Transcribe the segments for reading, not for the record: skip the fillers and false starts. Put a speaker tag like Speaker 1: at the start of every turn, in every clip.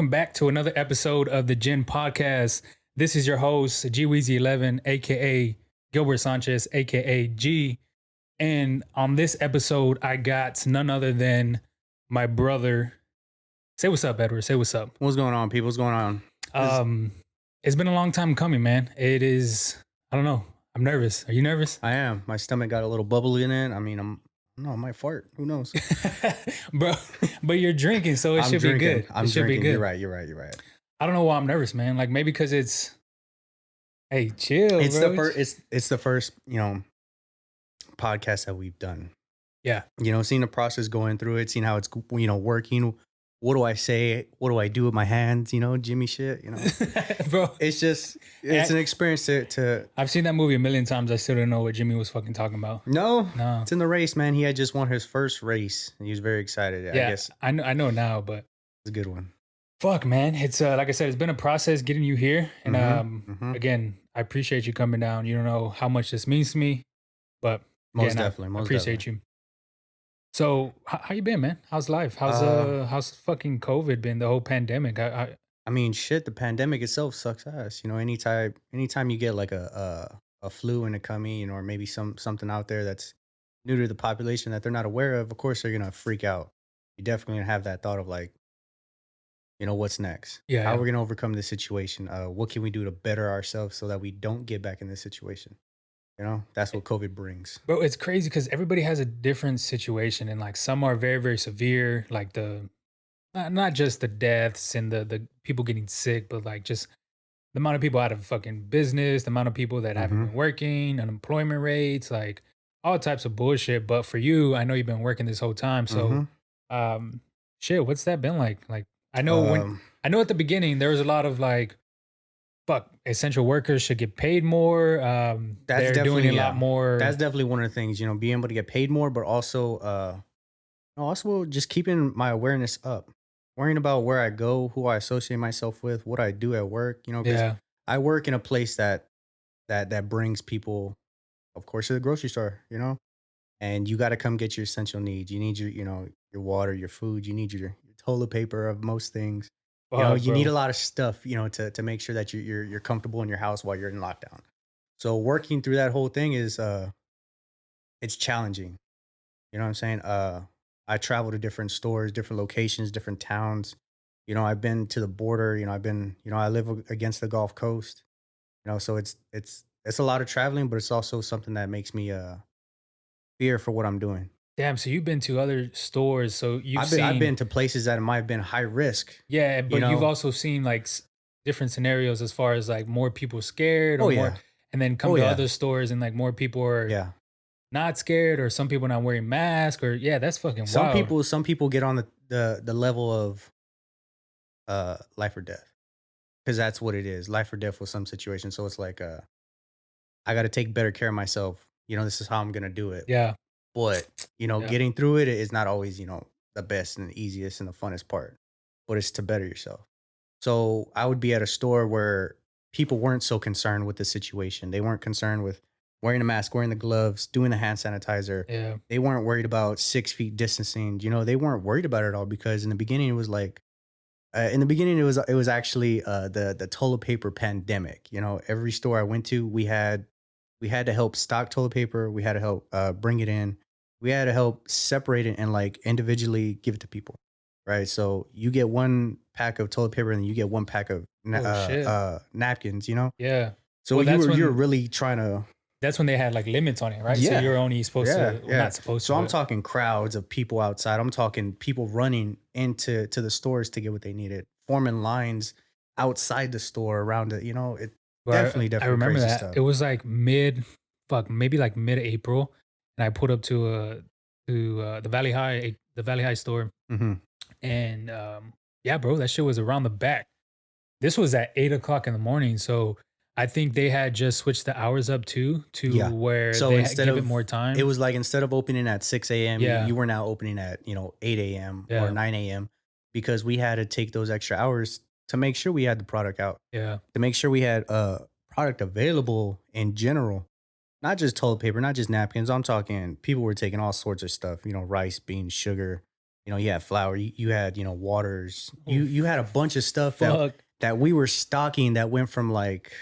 Speaker 1: welcome back to another episode of the GINN podcast. This is your host, GWeezy11, aka Gilbert Sanchez, aka G. And on this episode, I got none other than my brother. Say what's up, Edward. Say what's up.
Speaker 2: What's going on, people? What's going on?
Speaker 1: It's been a long time coming, man. It is, I don't know. I'm nervous. Are you nervous?
Speaker 2: I am. My stomach got a little bubbly in it. I mean, I might fart. Who knows?
Speaker 1: Bro, but you're drinking, so it should be good.
Speaker 2: I'm
Speaker 1: it should
Speaker 2: drinking.
Speaker 1: be good.
Speaker 2: You're right.
Speaker 1: I don't know why I'm nervous, man. Like maybe because it's, hey, chill,
Speaker 2: It's
Speaker 1: bro.
Speaker 2: the first. It's the first. Podcast that we've done.
Speaker 1: Yeah.
Speaker 2: Seeing the process going through it, seeing how it's working. What do I say? What do I do with my hands? Jimmy shit.
Speaker 1: Bro,
Speaker 2: it's an experience to.
Speaker 1: I've seen that movie a million times. I still don't know what Jimmy was fucking talking about.
Speaker 2: No, it's in the race, man. He had just won his first race, and he was very excited.
Speaker 1: Yeah,
Speaker 2: I guess
Speaker 1: I know now, but
Speaker 2: it's a good one.
Speaker 1: Fuck, man. It's like I said, it's been a process getting you here, and again, I appreciate you coming down. You don't know how much this means to me, but
Speaker 2: most
Speaker 1: again,
Speaker 2: definitely,
Speaker 1: I appreciate you. So, how you been, man? How's life? How's fucking COVID been? The whole pandemic.
Speaker 2: I mean, shit. The pandemic itself sucks ass. Anytime you get like a flu in a tummy, or maybe something out there that's new to the population that they're not aware of course they're gonna freak out. You definitely gonna have that thought of like, what's next?
Speaker 1: Yeah.
Speaker 2: How are we gonna overcome this situation? What can we do to better ourselves so that we don't get back in this situation? That's what COVID brings.
Speaker 1: Bro, it's crazy because everybody has a different situation, and like some are very, very severe, like not just the deaths and the people getting sick, but like just the amount of people out of fucking business, the amount of people that haven't been working, unemployment rates, like all types of bullshit. But for you, I know you've been working this whole time. So shit, what's that been like? Like I know at the beginning there was a lot of like, fuck, essential workers should get paid more. They're doing a lot more.
Speaker 2: That's definitely one of the things, being able to get paid more, but also just keeping my awareness up, worrying about where I go, who I associate myself with, what I do at work, because I work in a place that brings people, of course, to the grocery store, and you got to come get your essential needs. You need your water, your food, you need your toilet paper of most things. You need a lot of stuff, to make sure that you're comfortable in your house while you're in lockdown. So working through that whole thing is, it's challenging. You know what I'm saying? I travel to different stores, different locations, different towns. I've been to the border. I live against the Gulf Coast. So it's a lot of traveling, but it's also something that makes me fear for what I'm doing.
Speaker 1: Damn, so you've been to other stores, so
Speaker 2: I've been to places that might have been high risk.
Speaker 1: Yeah, but you've also seen like different scenarios as far as like more people scared, or more, and then come to other stores and like more people are not scared, or some people not wearing masks, or that's fucking wild.
Speaker 2: Some people get on the level of life or death, because that's what it is, life or death with some situations. So it's like I got to take better care of myself. This is how I'm gonna do it.
Speaker 1: Yeah.
Speaker 2: But, getting through it is not always, the best and the easiest and the funnest part, but it's to better yourself. So I would be at a store where people weren't so concerned with the situation. They weren't concerned with wearing a mask, wearing the gloves, doing the hand sanitizer.
Speaker 1: Yeah.
Speaker 2: They weren't worried about 6 feet distancing. They weren't worried about it at all, because in the beginning it was like, it was actually the toilet paper pandemic. Every store I went to, we had to help stock toilet paper. We had to help bring it in. We had to help separate it and like individually give it to people, right? So you get one pack of toilet paper and then you get one pack of napkins,
Speaker 1: Yeah.
Speaker 2: So you're really trying to.
Speaker 1: That's when they had like limits on it, right?
Speaker 2: Yeah.
Speaker 1: So you're only supposed to, not supposed to.
Speaker 2: So I'm talking crowds of people outside. I'm talking people running into the stores to get what they needed, forming lines outside the store around it. It definitely.
Speaker 1: I remember
Speaker 2: crazy
Speaker 1: that.
Speaker 2: stuff.
Speaker 1: It was like maybe like mid-April, and I pulled up to the Valley High store, and bro, that shit was around the back. This was at 8:00 in the morning, so I think they had just swithed the hours up to where
Speaker 2: so
Speaker 1: they
Speaker 2: instead
Speaker 1: give
Speaker 2: of
Speaker 1: it more time.
Speaker 2: It was like instead of opening at 6 a.m., you were now opening at 8 a.m. or 9 a.m. because we had to take those extra hours to make sure we had the product out.
Speaker 1: Yeah,
Speaker 2: to make sure we had product available in general. Not just toilet paper, not just napkins. I'm talking people were taking all sorts of stuff, rice, beans, sugar, You had flour, you had, waters.
Speaker 1: Oh,
Speaker 2: You had a bunch of stuff
Speaker 1: fuck.
Speaker 2: that we were stocking that went from like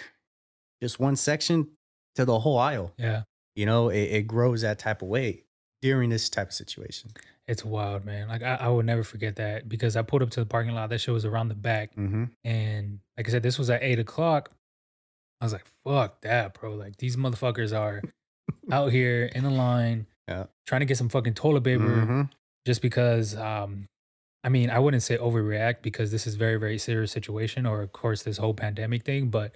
Speaker 2: just one section to the whole aisle.
Speaker 1: Yeah.
Speaker 2: It grows that type of weight during this type of situation.
Speaker 1: It's wild, man. Like I will never forget that because I pulled up to the parking lot. That shit was around the back.
Speaker 2: Mhm.
Speaker 1: And like I said, this was at 8 o'clock. I was like, fuck that, bro. Like these motherfuckers are out here in a line
Speaker 2: Yeah.
Speaker 1: trying to get some fucking toilet paper
Speaker 2: Mhm.
Speaker 1: just because I mean, I wouldn't say overreact because this is very, very serious situation, or of course this whole pandemic thing, but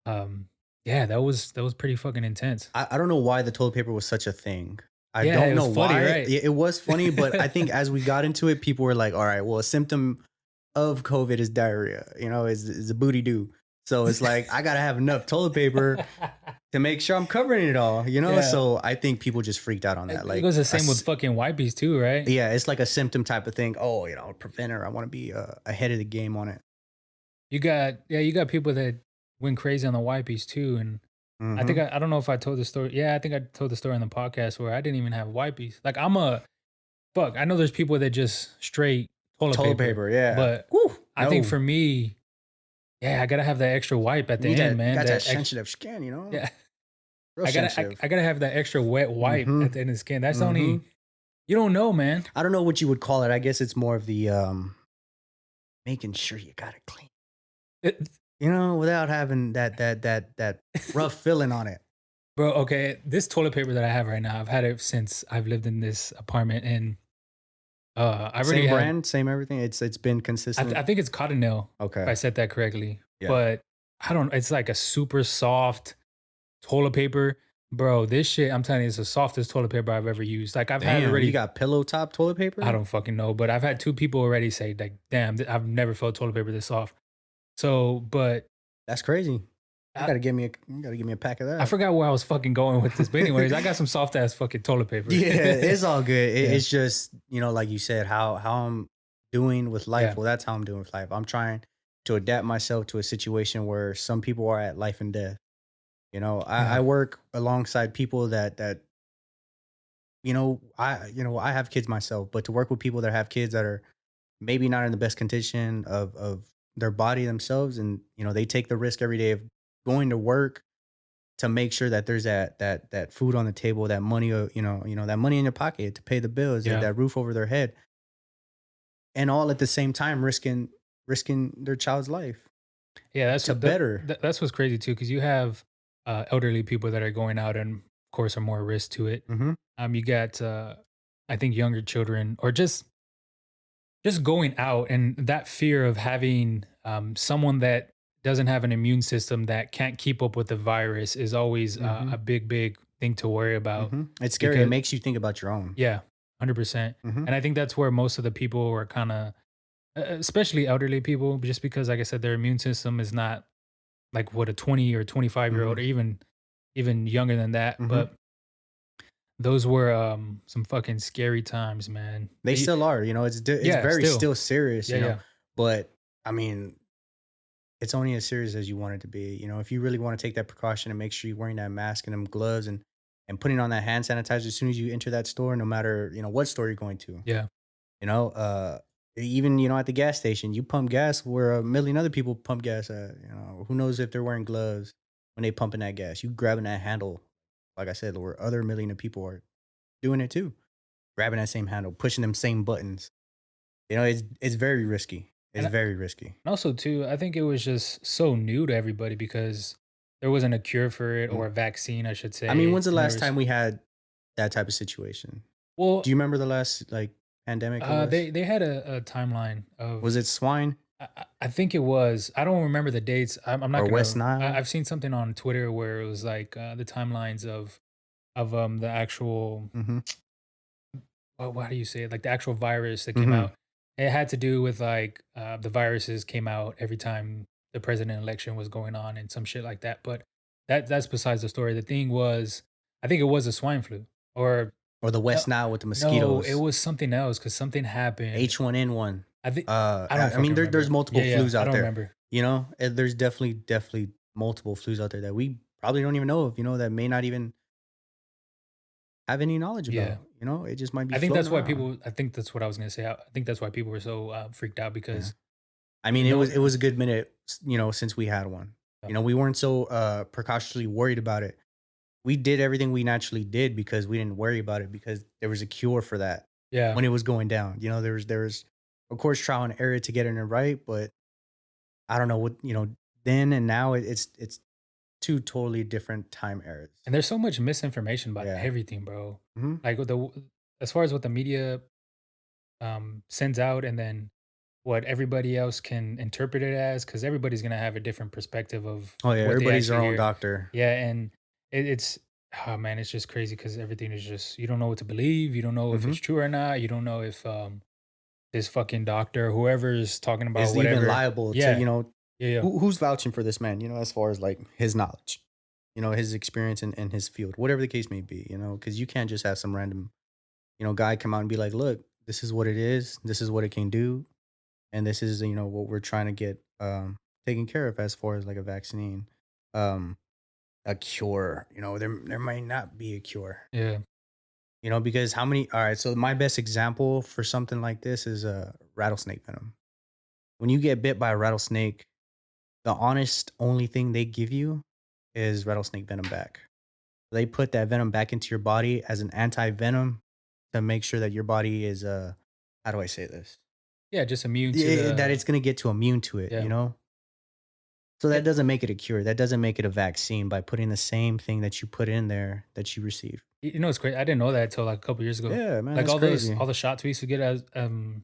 Speaker 1: um yeah, that was pretty fucking intense.
Speaker 2: I don't know why the toilet paper was such a thing. I
Speaker 1: Yeah,
Speaker 2: don't
Speaker 1: it was
Speaker 2: know
Speaker 1: funny,
Speaker 2: why.
Speaker 1: right?
Speaker 2: It was funny, but I think as we got into it, people were like, "All right, well, a symptom of COVID is diarrhea. Is a booty do." So it's like I gotta have enough toilet paper to make sure I'm covering it all.
Speaker 1: Yeah.
Speaker 2: So I think people just freaked out on that.
Speaker 1: It
Speaker 2: Like,
Speaker 1: goes the same with fucking wipies too, right?
Speaker 2: yeah, it's like a symptom type of thing. Oh, preventer. I want to be ahead of the game on it.
Speaker 1: You got people that went crazy on the wipies too, and
Speaker 2: Hmm.
Speaker 1: I don't know if I told the story. Yeah, I think I told the story on the podcast where I didn't even have wipies. Like I'm a fuck. I know there's people that just straight toilet
Speaker 2: Toilet
Speaker 1: paper,
Speaker 2: paper, yeah.
Speaker 1: but
Speaker 2: Woo,
Speaker 1: I think
Speaker 2: no,
Speaker 1: for me, yeah, I gotta have that extra wipe at
Speaker 2: you
Speaker 1: the
Speaker 2: need
Speaker 1: end,
Speaker 2: that. You
Speaker 1: man.
Speaker 2: got that
Speaker 1: That extra,
Speaker 2: sensitive skin.
Speaker 1: yeah.
Speaker 2: Real sensitive.
Speaker 1: I gotta have that extra wet wipe
Speaker 2: Hmm.
Speaker 1: at the end of the skin. That's the
Speaker 2: Hmm.
Speaker 1: only you don't know, man.
Speaker 2: I don't know what you would call it. I guess it's more of the making sure you got it clean.
Speaker 1: It-
Speaker 2: Without having that rough feeling on it.
Speaker 1: Bro, okay, this toilet paper that I have right now, I've had it since I've lived in this apartment, and I already
Speaker 2: Same
Speaker 1: have.
Speaker 2: brand, same everything. It's been
Speaker 1: I
Speaker 2: consistent.
Speaker 1: think it's Cottonelle, if
Speaker 2: Okay.
Speaker 1: I said that correctly.
Speaker 2: Yeah.
Speaker 1: But I don't. It's like a super soft toilet paper, bro. This shit, I'm telling you, it's the softest toilet paper I've ever used. Like I've had
Speaker 2: Damn, you
Speaker 1: already.
Speaker 2: got pillow top toilet
Speaker 1: I
Speaker 2: paper?
Speaker 1: don't fucking know, but I've had two people already say like, "Damn, I've never felt toilet paper this soft." So, but
Speaker 2: That's crazy.
Speaker 1: I,
Speaker 2: You gotta give me a pack of
Speaker 1: I
Speaker 2: that.
Speaker 1: forgot where I was fucking going with this. But anyways, I got some soft ass fucking toilet paper.
Speaker 2: Yeah, it's all good.
Speaker 1: Yeah,
Speaker 2: It's just, like you said, how I'm doing with life.
Speaker 1: yeah,
Speaker 2: Well, that's how I'm doing with life. I'm trying to adapt myself to a situation where some people are at life and death. I
Speaker 1: yeah,
Speaker 2: work alongside people that I have kids myself, but to work with people that have kids that are maybe not in the best condition of their body themselves, and they take the risk every day of going to work to make sure that there's that food on the table, that money, that money in your pocket to pay the bills, that,
Speaker 1: yeah.
Speaker 2: that roof over their head, and all at the same time risking their child's life
Speaker 1: Yeah,
Speaker 2: to better.
Speaker 1: that's what's crazy too, because you have elderly people that are going out and of course are more risk to it.
Speaker 2: Hmm.
Speaker 1: You got I think younger children or just going out and that fear of having someone that doesn't have an immune system that can't keep up with the virus is always
Speaker 2: Hmm.
Speaker 1: a big, big thing to worry about.
Speaker 2: Hmm. It's scary. It
Speaker 1: Because
Speaker 2: makes you think about your own.
Speaker 1: yeah, 100%.
Speaker 2: Hmm.
Speaker 1: And I think that's where most of the people are kind of, especially elderly people, just because, like I said, their immune system is not like what a 20 or 25-year old
Speaker 2: Hmm.
Speaker 1: or even younger than that.
Speaker 2: Hmm.
Speaker 1: But those were some fucking scary times, man.
Speaker 2: They still are. It's
Speaker 1: Yeah,
Speaker 2: very
Speaker 1: still.
Speaker 2: still serious.
Speaker 1: Yeah, yeah.
Speaker 2: But I mean, it's only as serious as you want it to be. If you really want to take that precaution and make sure you're wearing that mask and them gloves and putting on that hand sanitizer as soon as you enter that store, no matter what store you're going to.
Speaker 1: Yeah.
Speaker 2: You know, uh, Even at the gas station, you pump gas where a million other people pump gas at. Who knows if they're wearing gloves when they pumping that gas? You grabbing that handle, like I said, where other million of people are doing it too, grabbing that same handle, pushing them same buttons. It's very risky. It's
Speaker 1: And
Speaker 2: very risky.
Speaker 1: also too, I think it was just so new to everybody because there wasn't a cure for it or
Speaker 2: Mm.
Speaker 1: a vaccine, I should
Speaker 2: I mean,
Speaker 1: say.
Speaker 2: when's the
Speaker 1: And there
Speaker 2: last
Speaker 1: was
Speaker 2: time we had that type of situation? Do
Speaker 1: well,
Speaker 2: you remember the last like pandemic it was?
Speaker 1: they had a timeline
Speaker 2: Was
Speaker 1: of
Speaker 2: it swine
Speaker 1: I think it was. I don't remember the dates. I'm not
Speaker 2: or West
Speaker 1: gonna.
Speaker 2: Nile?
Speaker 1: I've seen something on Twitter where it was like the timelines of the actual
Speaker 2: Mm-hmm.
Speaker 1: what do you say it? Like the actual virus that came
Speaker 2: Mm-hmm.
Speaker 1: out. It had to do with like the viruses came out every time the president election was going on and some shit like that. But that's besides the story. The thing was, I think it was a swine flu or
Speaker 2: Or the
Speaker 1: no,
Speaker 2: West Nile with the
Speaker 1: no, it
Speaker 2: mosquitoes.
Speaker 1: was something else because something happened.
Speaker 2: H1N1.
Speaker 1: I think I don't
Speaker 2: I mean,
Speaker 1: fucking
Speaker 2: there's
Speaker 1: remember.
Speaker 2: multiple
Speaker 1: Yeah, yeah,
Speaker 2: flus
Speaker 1: I
Speaker 2: out
Speaker 1: don't
Speaker 2: there.
Speaker 1: remember.
Speaker 2: And there's definitely multiple flus out there that we probably don't even know of. That may not even have any knowledge
Speaker 1: Yeah.
Speaker 2: about. You know, it just might be
Speaker 1: I think
Speaker 2: floating
Speaker 1: that's why
Speaker 2: around.
Speaker 1: people I think that's what I was gonna say. I think that's why people were so, freaked out
Speaker 2: Yeah.
Speaker 1: because
Speaker 2: I
Speaker 1: you
Speaker 2: mean,
Speaker 1: don't
Speaker 2: it was a good minute, you know, since we had one.
Speaker 1: uh,
Speaker 2: You know, we weren't so precautiously worried about it. We did everything we naturally did because we didn't worry about it because there was a cure for that
Speaker 1: yeah.
Speaker 2: when it was going down. You know, there was of course trial and error to get it right, but I don't know what, you know, then and now it's two totally different time eras.
Speaker 1: And there's so much misinformation about
Speaker 2: Yeah.
Speaker 1: everything, bro.
Speaker 2: Hmm.
Speaker 1: Like, with the as far as what the media, sends out and then what everybody else can interpret it as, because everybody's gonna have a different perspective of
Speaker 2: Oh yeah,
Speaker 1: what they
Speaker 2: everybody's their
Speaker 1: actually
Speaker 2: own
Speaker 1: hear.
Speaker 2: doctor.
Speaker 1: Yeah, and it's oh man, it's just crazy because everything is just you don't know what to believe. You don't know if
Speaker 2: Hmm.
Speaker 1: it's true or not. You don't know if this fucking doctor, whoever is talking about
Speaker 2: Is even
Speaker 1: whatever.
Speaker 2: liable to,
Speaker 1: Yeah,
Speaker 2: you know,
Speaker 1: yeah, yeah,
Speaker 2: who's vouching for this man, you know, as far as like his knowledge, you know, his experience in his field, whatever the case may be, you know, because you can't just have some random, you know, guy come out and be like, look, this is what it is, this is what it can do, and this is, you know, what we're trying to get taken care of as far as like a vaccine, um, a cure. You know, there might not be a cure.
Speaker 1: yeah,
Speaker 2: You know, because how many? All right, so my best example for something like this is rattlesnake venom. When you get bit by a rattlesnake, the honest only thing they give you is rattlesnake venom back. They put that venom back into your body as an anti venom to make sure that your body is how do I say this?
Speaker 1: yeah. Just immune to
Speaker 2: That
Speaker 1: the
Speaker 2: it's gonna get to immune to it,
Speaker 1: yeah.
Speaker 2: you know? So that
Speaker 1: It,
Speaker 2: doesn't make it a cure. That doesn't make it a vaccine by putting the same thing that you put in there that you received.
Speaker 1: you know, it's great. I didn't know that until like a couple years ago.
Speaker 2: Yeah, man,
Speaker 1: Like
Speaker 2: that's crazy.
Speaker 1: all the shots we used to get as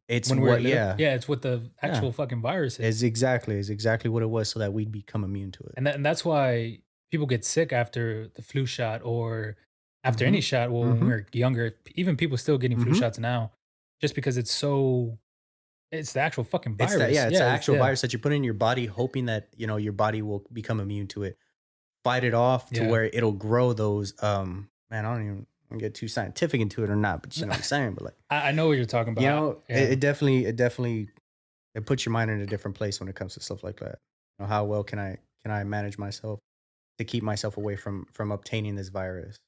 Speaker 2: It's
Speaker 1: when we were
Speaker 2: what
Speaker 1: little.
Speaker 2: yeah.
Speaker 1: Yeah, it's what the
Speaker 2: Yeah.
Speaker 1: actual fucking virus is.
Speaker 2: Is exactly what it was so that we'd become immune to it.
Speaker 1: And that's why people get sick after the flu shot or after any
Speaker 2: Mhm.
Speaker 1: shot. Well, when we
Speaker 2: Mhm.
Speaker 1: were younger, even people still getting flu
Speaker 2: Mhm.
Speaker 1: shots now, just because it's the actual fucking
Speaker 2: It's that
Speaker 1: virus.
Speaker 2: yeah, it's the
Speaker 1: Yeah, it's
Speaker 2: actual
Speaker 1: yeah,
Speaker 2: virus that you put in your body hoping that, you know, your body will become immune to it. Fight it off to
Speaker 1: yeah.
Speaker 2: where it'll grow those man, I don't even wanna get too scientific into it or not, but you know what I'm saying? But like,
Speaker 1: I know what you're talking
Speaker 2: you
Speaker 1: about.
Speaker 2: know,
Speaker 1: Yeah,
Speaker 2: it definitely it puts your mind in a different place when it comes to stuff like that. You know, how well can I manage myself to keep myself away from obtaining this virus,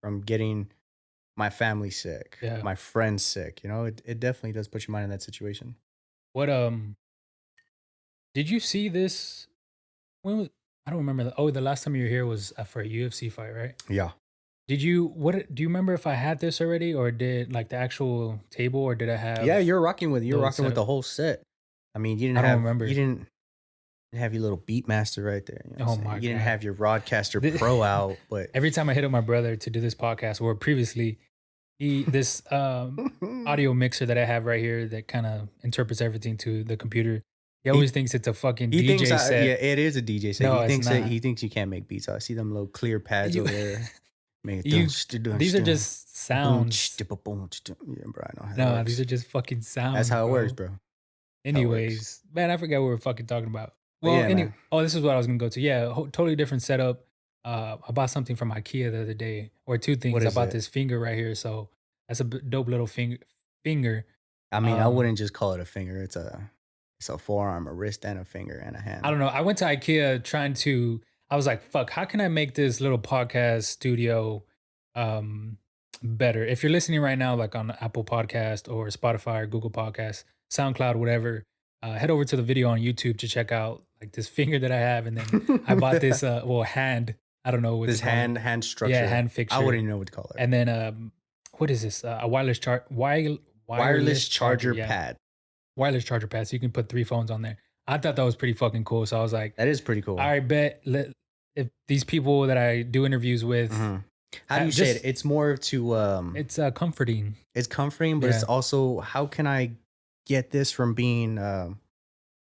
Speaker 2: from getting my family sick,
Speaker 1: yeah.
Speaker 2: my friends sick. You know, it definitely does put your mind in that situation.
Speaker 1: What did you see this? When was I don't remember. The last time you were here was for a UFC fight, right?
Speaker 2: Yeah.
Speaker 1: Did you what do you remember if I had this already or did like the actual table or did I
Speaker 2: Yeah,
Speaker 1: have
Speaker 2: you're
Speaker 1: the
Speaker 2: rocking with
Speaker 1: setup?
Speaker 2: the whole set. I mean,
Speaker 1: I don't
Speaker 2: you
Speaker 1: remember.
Speaker 2: didn't have your little beat master right there. You know what I'm
Speaker 1: Oh
Speaker 2: saying?
Speaker 1: my
Speaker 2: You didn't
Speaker 1: god.
Speaker 2: have your Rodcaster
Speaker 1: The
Speaker 2: Pro out, but
Speaker 1: every time I hit up my brother to do this podcast or previously, he this, audio mixer that I have right here that kinda interprets everything to the computer, he
Speaker 2: he
Speaker 1: always thinks it's a fucking
Speaker 2: he thinks
Speaker 1: DJ
Speaker 2: I yeah,
Speaker 1: set.
Speaker 2: it is a DJ set.
Speaker 1: No, it's not.
Speaker 2: He thinks you can't make beats. I see them little clear pads
Speaker 1: You
Speaker 2: over there. Make it
Speaker 1: you these are just
Speaker 2: boom,
Speaker 1: sounds.
Speaker 2: boom. Yeah, bro, I know how that
Speaker 1: No, these
Speaker 2: works.
Speaker 1: are just fucking
Speaker 2: That's
Speaker 1: sounds,
Speaker 2: how it works,
Speaker 1: bro.
Speaker 2: bro. How it works.
Speaker 1: Anyways, man, I forgot what we were fucking talking about.
Speaker 2: But
Speaker 1: Well,
Speaker 2: yeah, man.
Speaker 1: oh, this is what I was gonna go to. Yeah, totally different setup. I bought something from IKEA the other day, or two
Speaker 2: What
Speaker 1: things. I
Speaker 2: is
Speaker 1: bought
Speaker 2: it?
Speaker 1: this finger right here, so that's a dope little finger.
Speaker 2: I mean, I
Speaker 1: Um,
Speaker 2: wouldn't just call it a finger. It's a forearm, a wrist, and a finger and a
Speaker 1: I
Speaker 2: hand.
Speaker 1: don't know. I went to IKEA trying to. I was like, "Fuck! How can I make this little podcast studio better?" If you're listening right now, like on Apple Podcast or Spotify or Google Podcast, SoundCloud, whatever, head over to the video on YouTube to check out like this finger that I have, and then I bought this hand. I don't know what to
Speaker 2: This
Speaker 1: call it.
Speaker 2: hand
Speaker 1: Yeah,
Speaker 2: structure.
Speaker 1: hand
Speaker 2: I wouldn't
Speaker 1: fixture,
Speaker 2: even know what to call it.
Speaker 1: and then what is this? A wireless
Speaker 2: Wireless
Speaker 1: charger.
Speaker 2: charger
Speaker 1: Yeah,
Speaker 2: pad.
Speaker 1: wireless charger pad, so you can put 3 phones on there. I thought that was pretty fucking cool, so I was like,
Speaker 2: That is pretty cool.
Speaker 1: "I bet if these people that I do interviews with
Speaker 2: Mhm. How do you say it?
Speaker 1: just
Speaker 2: It's more to
Speaker 1: it's, comforting."
Speaker 2: it's comforting, but it's
Speaker 1: Yeah.
Speaker 2: also how can I get this from being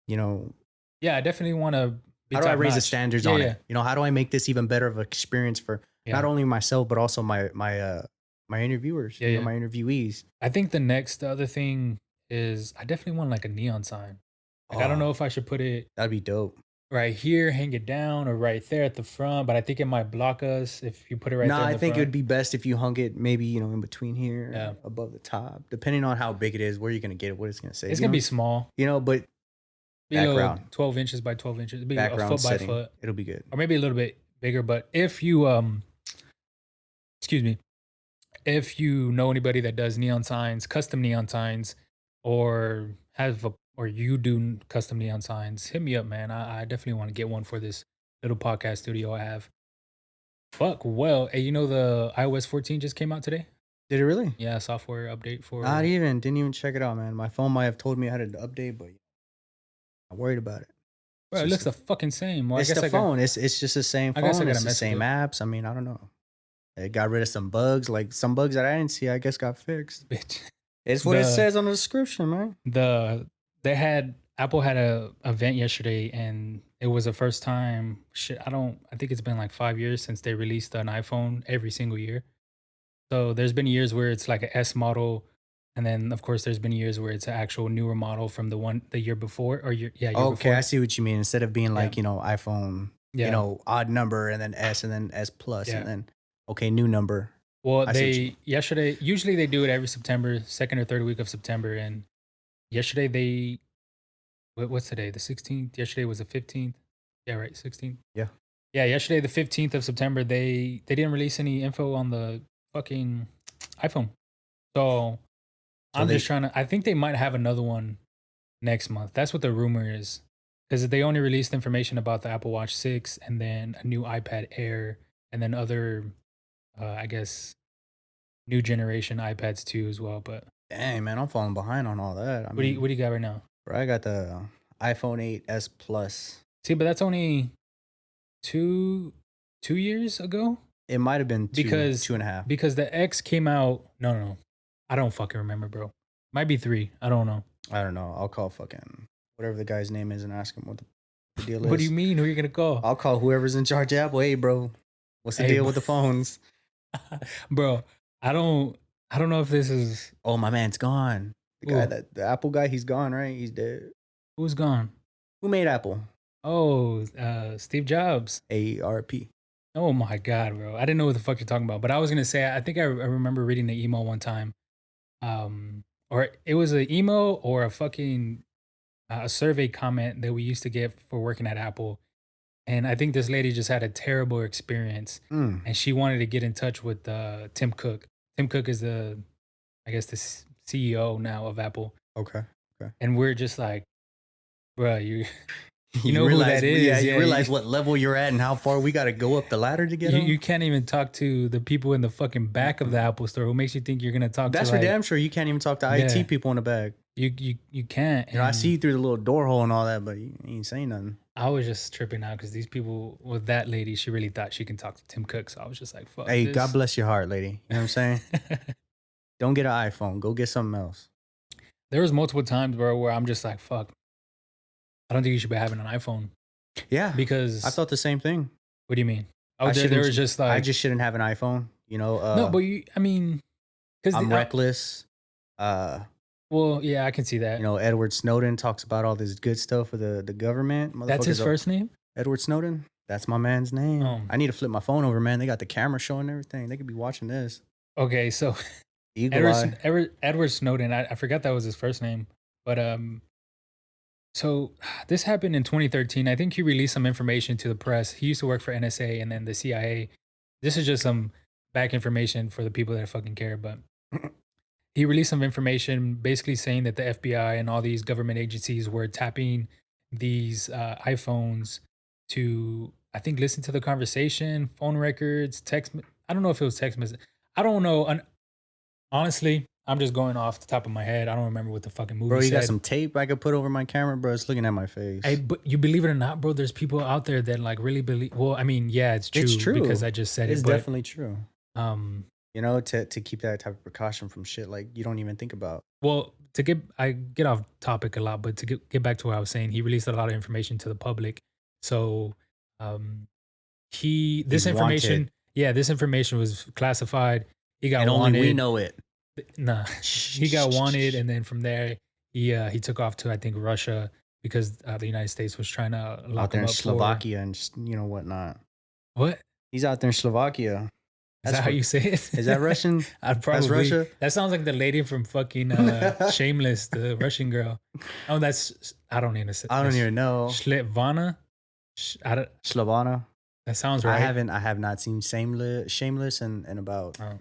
Speaker 2: you know,
Speaker 1: Yeah, I definitely wanna be
Speaker 2: how do I
Speaker 1: top
Speaker 2: raise the
Speaker 1: notch.
Speaker 2: standards
Speaker 1: Yeah,
Speaker 2: on
Speaker 1: yeah,
Speaker 2: it? You know, how do I make this even better of an experience for not
Speaker 1: yeah,
Speaker 2: only myself but also my interviewers,
Speaker 1: yeah,
Speaker 2: you know,
Speaker 1: yeah.
Speaker 2: my interviewees.
Speaker 1: I think the other thing is I definitely want, like, a neon sign. Like, I don't
Speaker 2: Oh,
Speaker 1: know if I should put it
Speaker 2: that'd be dope.
Speaker 1: right here, hang it down, or right there at the front, but I think it might block us if you put it right
Speaker 2: Nah,
Speaker 1: there in
Speaker 2: I
Speaker 1: the
Speaker 2: think it
Speaker 1: front.
Speaker 2: would be best if you hung it maybe, you know, in between
Speaker 1: Yeah.
Speaker 2: here, above the top, depending on how big it is, where you're gonna get it, what it's gonna say,
Speaker 1: It's gonna be small.
Speaker 2: you know, but
Speaker 1: Be a little
Speaker 2: background,
Speaker 1: 12 inches by 12 inches. Be a
Speaker 2: background
Speaker 1: foot by
Speaker 2: setting,
Speaker 1: foot,
Speaker 2: it'll be good.
Speaker 1: or maybe a little bit bigger, but if you, excuse me, if you know anybody that does neon signs, custom neon signs, or or you do custom neon signs, hit me up, man. I definitely want to get one for this little podcast studio I have. Fuck. Well, hey, you know the iOS 14 just came out today?
Speaker 2: Did it really?
Speaker 1: Yeah, software update
Speaker 2: Not
Speaker 1: for.
Speaker 2: even. Didn't even check it out, man. My phone might have told me I had to update, but I'm worried about it. It's
Speaker 1: Bro, it
Speaker 2: just
Speaker 1: looks the fucking same. Well, I
Speaker 2: it's
Speaker 1: guess
Speaker 2: the phone. It's just the same
Speaker 1: I guess I
Speaker 2: phone.
Speaker 1: gotta
Speaker 2: It's the
Speaker 1: mess with
Speaker 2: same
Speaker 1: it,
Speaker 2: apps. I mean, I don't know. It got rid of some bugs. Like some bugs that I didn't see, I guess got fixed.
Speaker 1: bitch.
Speaker 2: It's what it
Speaker 1: The
Speaker 2: says on the description, man.
Speaker 1: the they had Apple had a event yesterday, and it was the first time. Shit, I think it's been like 5 years since they released an iPhone every single year. So there's been years where it's like a S model, and then of course there's been years where it's an actual newer model from the year before or year
Speaker 2: Okay, I
Speaker 1: before.
Speaker 2: see what you mean. Instead of being
Speaker 1: Yeah,
Speaker 2: like, iPhone,
Speaker 1: yeah,
Speaker 2: odd number and then S and then S plus and
Speaker 1: yeah.
Speaker 2: then okay, new number.
Speaker 1: Well,
Speaker 2: I see what you mean.
Speaker 1: they yesterday usually they do it every September, second or third week of September, and yesterday what's today? The 16th. Yesterday was the 15th. Yeah, right, 16th.
Speaker 2: Yeah.
Speaker 1: Yeah, yesterday the 15th of September, they didn't release any info on the fucking iPhone. So
Speaker 2: So
Speaker 1: I'm just
Speaker 2: they
Speaker 1: trying to. I think they might have another one next month. That's what the rumor is, because they only released information about the Apple Watch 6 and then a new iPad Air and then other, I guess, new generation iPads too as well. But
Speaker 2: dang man, I'm falling behind on all that. I
Speaker 1: what
Speaker 2: mean,
Speaker 1: do you got right now?
Speaker 2: bro, I got the iPhone 8 S Plus.
Speaker 1: See, but that's only two 2 years ago.
Speaker 2: It might have been
Speaker 1: Because
Speaker 2: two and a half.
Speaker 1: because the X came out. No. I don't fucking remember, bro. Might be 3. I don't know.
Speaker 2: I don't know. I'll call fucking whatever the guy's name is and ask him what the deal
Speaker 1: What do you
Speaker 2: is.
Speaker 1: mean? Who are you gonna call?
Speaker 2: I'll call whoever's in charge of Apple. Hey, bro, what's the
Speaker 1: Hey,
Speaker 2: deal
Speaker 1: bro.
Speaker 2: with the phones?
Speaker 1: Bro, I don't know if this is
Speaker 2: Oh, my man's gone.
Speaker 1: Ooh.
Speaker 2: The Apple guy, he's gone, right? He's dead.
Speaker 1: Who's gone.
Speaker 2: Who made Apple?
Speaker 1: Oh, Steve Jobs.
Speaker 2: ARP.
Speaker 1: Oh my god, bro. I didn't know what the fuck you're talking about. But I was gonna say I think I remember reading the email one time. Or it was an email or a fucking a survey comment that we used to get for working at Apple. And I think this lady just had a terrible experience,
Speaker 2: Mm,
Speaker 1: and she wanted to get in touch with Tim Cook. Tim Cook is I guess, the CEO now of Apple.
Speaker 2: okay. Okay.
Speaker 1: And we're just like, bro, you
Speaker 2: You
Speaker 1: know who
Speaker 2: realize,
Speaker 1: that
Speaker 2: yeah,
Speaker 1: is.
Speaker 2: you
Speaker 1: Yeah,
Speaker 2: realize what level you're at and how far we got to go up the ladder to get
Speaker 1: you
Speaker 2: on.
Speaker 1: can't even talk to the people in the fucking back of the Apple store. Who makes you think you're gonna talk
Speaker 2: That's
Speaker 1: to
Speaker 2: for
Speaker 1: like,
Speaker 2: damn sure. You can't even talk to
Speaker 1: yeah,
Speaker 2: IT people in the back.
Speaker 1: you can't.
Speaker 2: I
Speaker 1: And
Speaker 2: see you through the little door hole and all that, but you ain't saying nothing.
Speaker 1: I was just tripping out because these people with that lady, she really thought she can talk to Tim Cook. So I was just like, fuck
Speaker 2: Hey,
Speaker 1: this.
Speaker 2: God bless your heart, lady. You know what I'm saying? Don't get an iPhone. Go get something else.
Speaker 1: There was multiple times, bro, where I'm just like, fuck, I don't think you should be having an iPhone
Speaker 2: Yeah,
Speaker 1: because
Speaker 2: I thought the same thing.
Speaker 1: what do you mean? Oh,
Speaker 2: I
Speaker 1: there
Speaker 2: shouldn't.
Speaker 1: was just
Speaker 2: I
Speaker 1: like,
Speaker 2: just shouldn't have an iPhone.
Speaker 1: no, but I mean, because
Speaker 2: I'm reckless.
Speaker 1: well, yeah, I can see that.
Speaker 2: Edward Snowden talks about all this good stuff for the government.
Speaker 1: That's his
Speaker 2: Motherfuckers
Speaker 1: first name.
Speaker 2: Edward Snowden. That's my man's name.
Speaker 1: Oh,
Speaker 2: I need to flip my phone over, man. They got the camera showing everything. They could be watching this.
Speaker 1: okay. So
Speaker 2: Eagle eye.
Speaker 1: Edward Snowden. I forgot that was his first name, but so this happened in 2013. I think he released some information to the press. He used to work for NSA and then the CIA. This is just some back information for the people that fucking care, but he released some information basically saying that the FBI and all these government agencies were tapping these iPhones to, I think, listen to the conversation, phone records, I don't know if it was text message. I don't know. Honestly, I'm just going off the top of my head. I don't remember what the fucking movie
Speaker 2: Bro, you got
Speaker 1: said.
Speaker 2: some tape I could put over my camera, bro. It's looking at my face.
Speaker 1: Hey, but you believe it or not, bro, there's people out there that like really believe. Well, I mean, yeah, it's true.
Speaker 2: It's true.
Speaker 1: Because I just said
Speaker 2: It's
Speaker 1: it. But
Speaker 2: definitely true.
Speaker 1: um,
Speaker 2: To keep that type of precaution from shit like you don't even think about.
Speaker 1: well, I get off topic a lot, but to get back to what I was saying, he released a lot of information to the public. So, this
Speaker 2: He's
Speaker 1: information,
Speaker 2: wanted.
Speaker 1: yeah, this information was classified. He got
Speaker 2: And only
Speaker 1: wanted.
Speaker 2: we know it.
Speaker 1: Nah, he got wanted, and then from there, he took off to I think Russia because the United States was trying to lock
Speaker 2: Out there
Speaker 1: him
Speaker 2: in
Speaker 1: up
Speaker 2: Slovakia and just, whatnot.
Speaker 1: What?
Speaker 2: He's out there in Slovakia.
Speaker 1: Is that how you say it?
Speaker 2: Is that Russian?
Speaker 1: I'd probably.
Speaker 2: Russia?
Speaker 1: That sounds like the lady from fucking Shameless, the Russian girl. Oh, I don't even.
Speaker 2: I don't even know.
Speaker 1: Shletvana.
Speaker 2: Slavana.
Speaker 1: That sounds right.
Speaker 2: I have not seen Shameless in about
Speaker 1: Oh.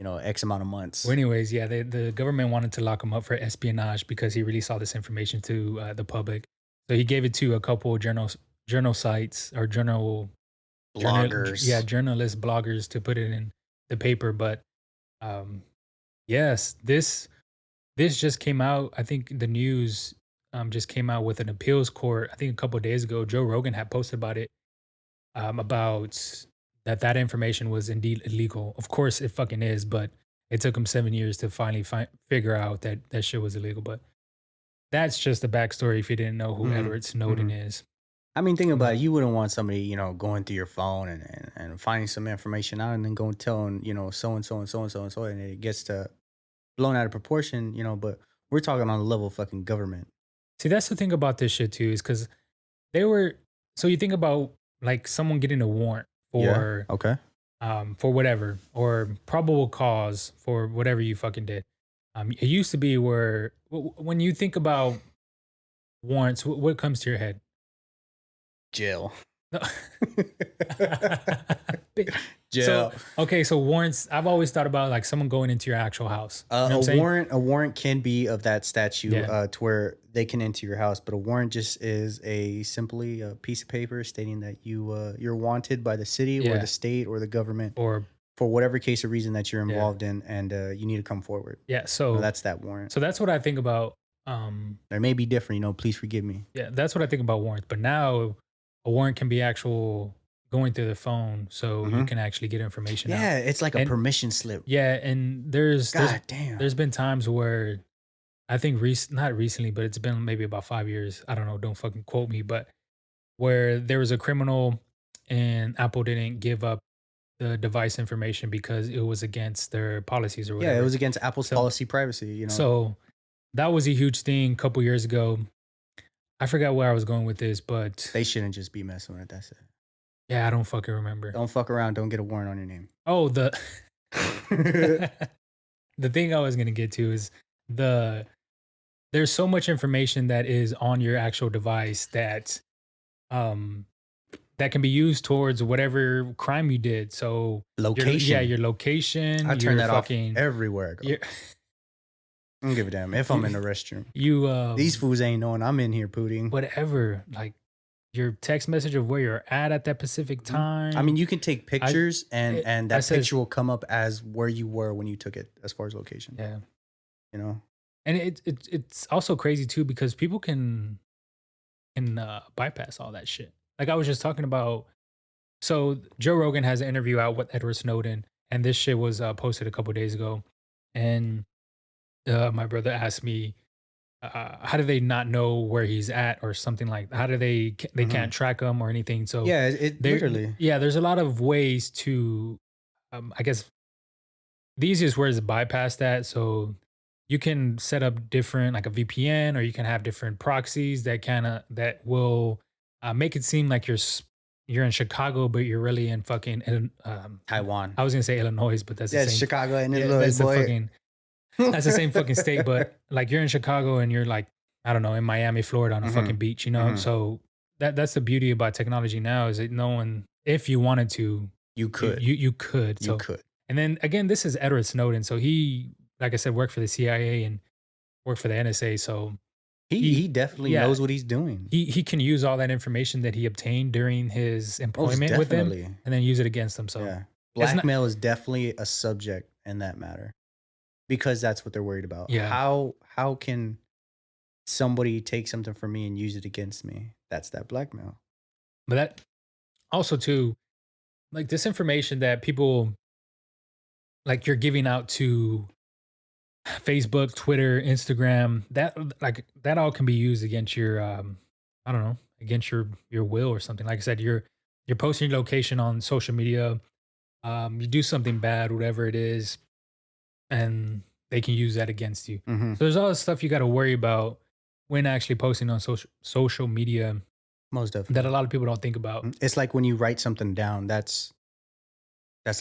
Speaker 2: X amount of
Speaker 1: Well,
Speaker 2: months.
Speaker 1: anyways, yeah, the government wanted to lock him up for espionage because he released all this information to the public. So he gave it to a couple of journal sites or
Speaker 2: Bloggers.
Speaker 1: journalist bloggers to put it in the paper. But um, yes, this just came out. I think the news just came out with an appeals court. I think a couple of days ago, Joe Rogan had posted about it, about that information was indeed illegal. Of course, it fucking is, but it took him 7 years to finally figure out that that shit was illegal. But that's just the backstory if you didn't know who
Speaker 2: Hmm.
Speaker 1: Edward Snowden
Speaker 2: Hmm.
Speaker 1: is.
Speaker 2: I mean, think about
Speaker 1: But
Speaker 2: it. You wouldn't want somebody, going through your phone and finding some information out and then going telling, so and so and so and so and so, and it gets to blown out of proportion, but we're talking on the level of fucking government.
Speaker 1: see, that's the thing about this shit too, is because they were. So you think about like someone getting a warrant
Speaker 2: Yeah. Okay.
Speaker 1: for whatever or probable cause for whatever you fucking did. It used to be where when you think about warrants, what comes to your head?
Speaker 2: Jail.
Speaker 1: No. So
Speaker 2: Jail.
Speaker 1: okay, so warrants. I've always thought about like someone going into your actual house. You know what I'm saying?
Speaker 2: A warrant can be of that statute
Speaker 1: Yeah,
Speaker 2: to where they can enter your house, but a warrant just is a simply a piece of paper stating that you're wanted by the city or
Speaker 1: yeah,
Speaker 2: the state or the government
Speaker 1: or
Speaker 2: for whatever case or reason that you're
Speaker 1: yeah,
Speaker 2: involved in, and you need to come forward.
Speaker 1: yeah. So
Speaker 2: That's that warrant.
Speaker 1: so that's what I think about.
Speaker 2: It may be different, please forgive me.
Speaker 1: Yeah, that's what I think about warrants. But now a warrant can be actual going through the phone, so you
Speaker 2: Hmm.
Speaker 1: can actually get information out.
Speaker 2: Yeah, it's like a
Speaker 1: And
Speaker 2: permission slip.
Speaker 1: yeah, and there's
Speaker 2: God damn.
Speaker 1: there's been times where I think not recently, but it's been maybe about 5 years. I don't know. Don't fucking quote me, but where there was a criminal and Apple didn't give up the device information because it was against their policies or
Speaker 2: Yeah, it
Speaker 1: whatever.
Speaker 2: was against Apple's
Speaker 1: So
Speaker 2: policy privacy.
Speaker 1: so that was a huge thing a couple years ago. I forgot where I was going with this, but
Speaker 2: They shouldn't just be messing with it. That's it.
Speaker 1: yeah, I don't fucking remember.
Speaker 2: Don't fuck around. Don't get a warrant on your name.
Speaker 1: Oh, the the thing I was gonna get to is the there's so much information that is on your actual device um that can be used towards whatever crime you did. So
Speaker 2: Location.
Speaker 1: your location,
Speaker 2: I turn
Speaker 1: your
Speaker 2: that off
Speaker 1: fucking
Speaker 2: everywhere I go.
Speaker 1: your
Speaker 2: I don't give a damn if I'm in the restroom.
Speaker 1: you
Speaker 2: These fools ain't knowing I'm in here pooting.
Speaker 1: whatever, like your text message of where you're at that specific
Speaker 2: Mhm. I
Speaker 1: time.
Speaker 2: mean, you can take
Speaker 1: I
Speaker 2: pictures and
Speaker 1: it,
Speaker 2: and
Speaker 1: I
Speaker 2: that
Speaker 1: says
Speaker 2: picture will come up as where you were when you took it as far as location,
Speaker 1: yeah.
Speaker 2: you know?
Speaker 1: And it's also crazy too because people can bypass all that shit. Like I was just talking about. So Joe Rogan has an interview out with Edward Snowden, and this shit was posted a couple days ago. And my brother asked me, "How do they not know where he's at, or something like? How do they
Speaker 2: Mhm.
Speaker 1: can't track him or anything?" So
Speaker 2: Yeah, it
Speaker 1: there,
Speaker 2: literally.
Speaker 1: yeah, there's a lot of ways to, I guess the easiest way is to bypass that. So you can set up different, like a VPN, or you can have different proxies that that will make it seem like you're in Chicago, but you're really in fucking.
Speaker 2: Taiwan.
Speaker 1: I was gonna say Illinois, but that's the
Speaker 2: Yeah, it's
Speaker 1: same.
Speaker 2: Chicago and
Speaker 1: Yeah,
Speaker 2: Illinois,
Speaker 1: that's the
Speaker 2: boy.
Speaker 1: fucking. That's the same fucking state, but like you're in Chicago and you're like I don't know in Miami, Florida, on a fucking
Speaker 2: Mhm.
Speaker 1: beach, you know.
Speaker 2: Mhm.
Speaker 1: So that's the beauty about technology now is that no one, if you wanted to,
Speaker 2: You could.
Speaker 1: you could.
Speaker 2: You
Speaker 1: So
Speaker 2: could.
Speaker 1: and then again, this is Edward Snowden. So he, like I said, worked for the CIA and worked for the NSA. So
Speaker 2: He
Speaker 1: he,
Speaker 2: definitely
Speaker 1: yeah,
Speaker 2: knows what he's doing.
Speaker 1: he can use all that information that he obtained during his
Speaker 2: Most
Speaker 1: employment with them
Speaker 2: definitely.
Speaker 1: and then use it against them. So
Speaker 2: Yeah.
Speaker 1: it's not,
Speaker 2: Blackmail is definitely a subject in that matter because that's what they're worried about.
Speaker 1: yeah,
Speaker 2: How can somebody take something from me and use it against me? That's that blackmail.
Speaker 1: but that also too, like this information that people like you're giving out to Facebook, Twitter, Instagram, that like that all can be used against your I don't know, against your will or something. Like I said, you're posting your location on social media, you do something bad, whatever it is, and they can use that against you.
Speaker 2: Mhm.
Speaker 1: So there's all this stuff you got to worry about when actually posting on social media
Speaker 2: Most
Speaker 1: that a
Speaker 2: definitely.
Speaker 1: lot of people don't think about.
Speaker 2: It's like when you write something down, that's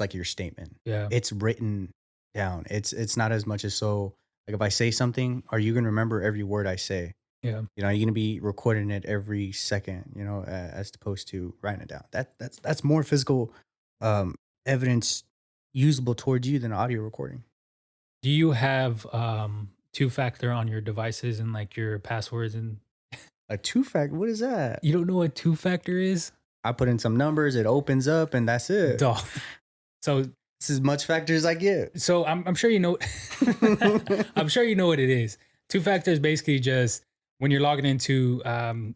Speaker 2: like your statement.
Speaker 1: Yeah.
Speaker 2: It's written down. It's not as much as so like if I say something, are you gonna remember every word I say?
Speaker 1: Yeah.
Speaker 2: Are you gonna be recording it every second, as opposed to writing it down? That's more physical um evidence, usable towards you than audio recording.
Speaker 1: Do you have, two-factor on your devices and, like, your passwords and
Speaker 2: A two factor, what is that?
Speaker 1: you don't know what two-factor is?
Speaker 2: I put in some numbers, it opens up, and that's it.
Speaker 1: Dog. So
Speaker 2: It's as much factor as I get.
Speaker 1: I'm sure you know I'm sure you know what it is. Two-factor is basically just when you're logging into,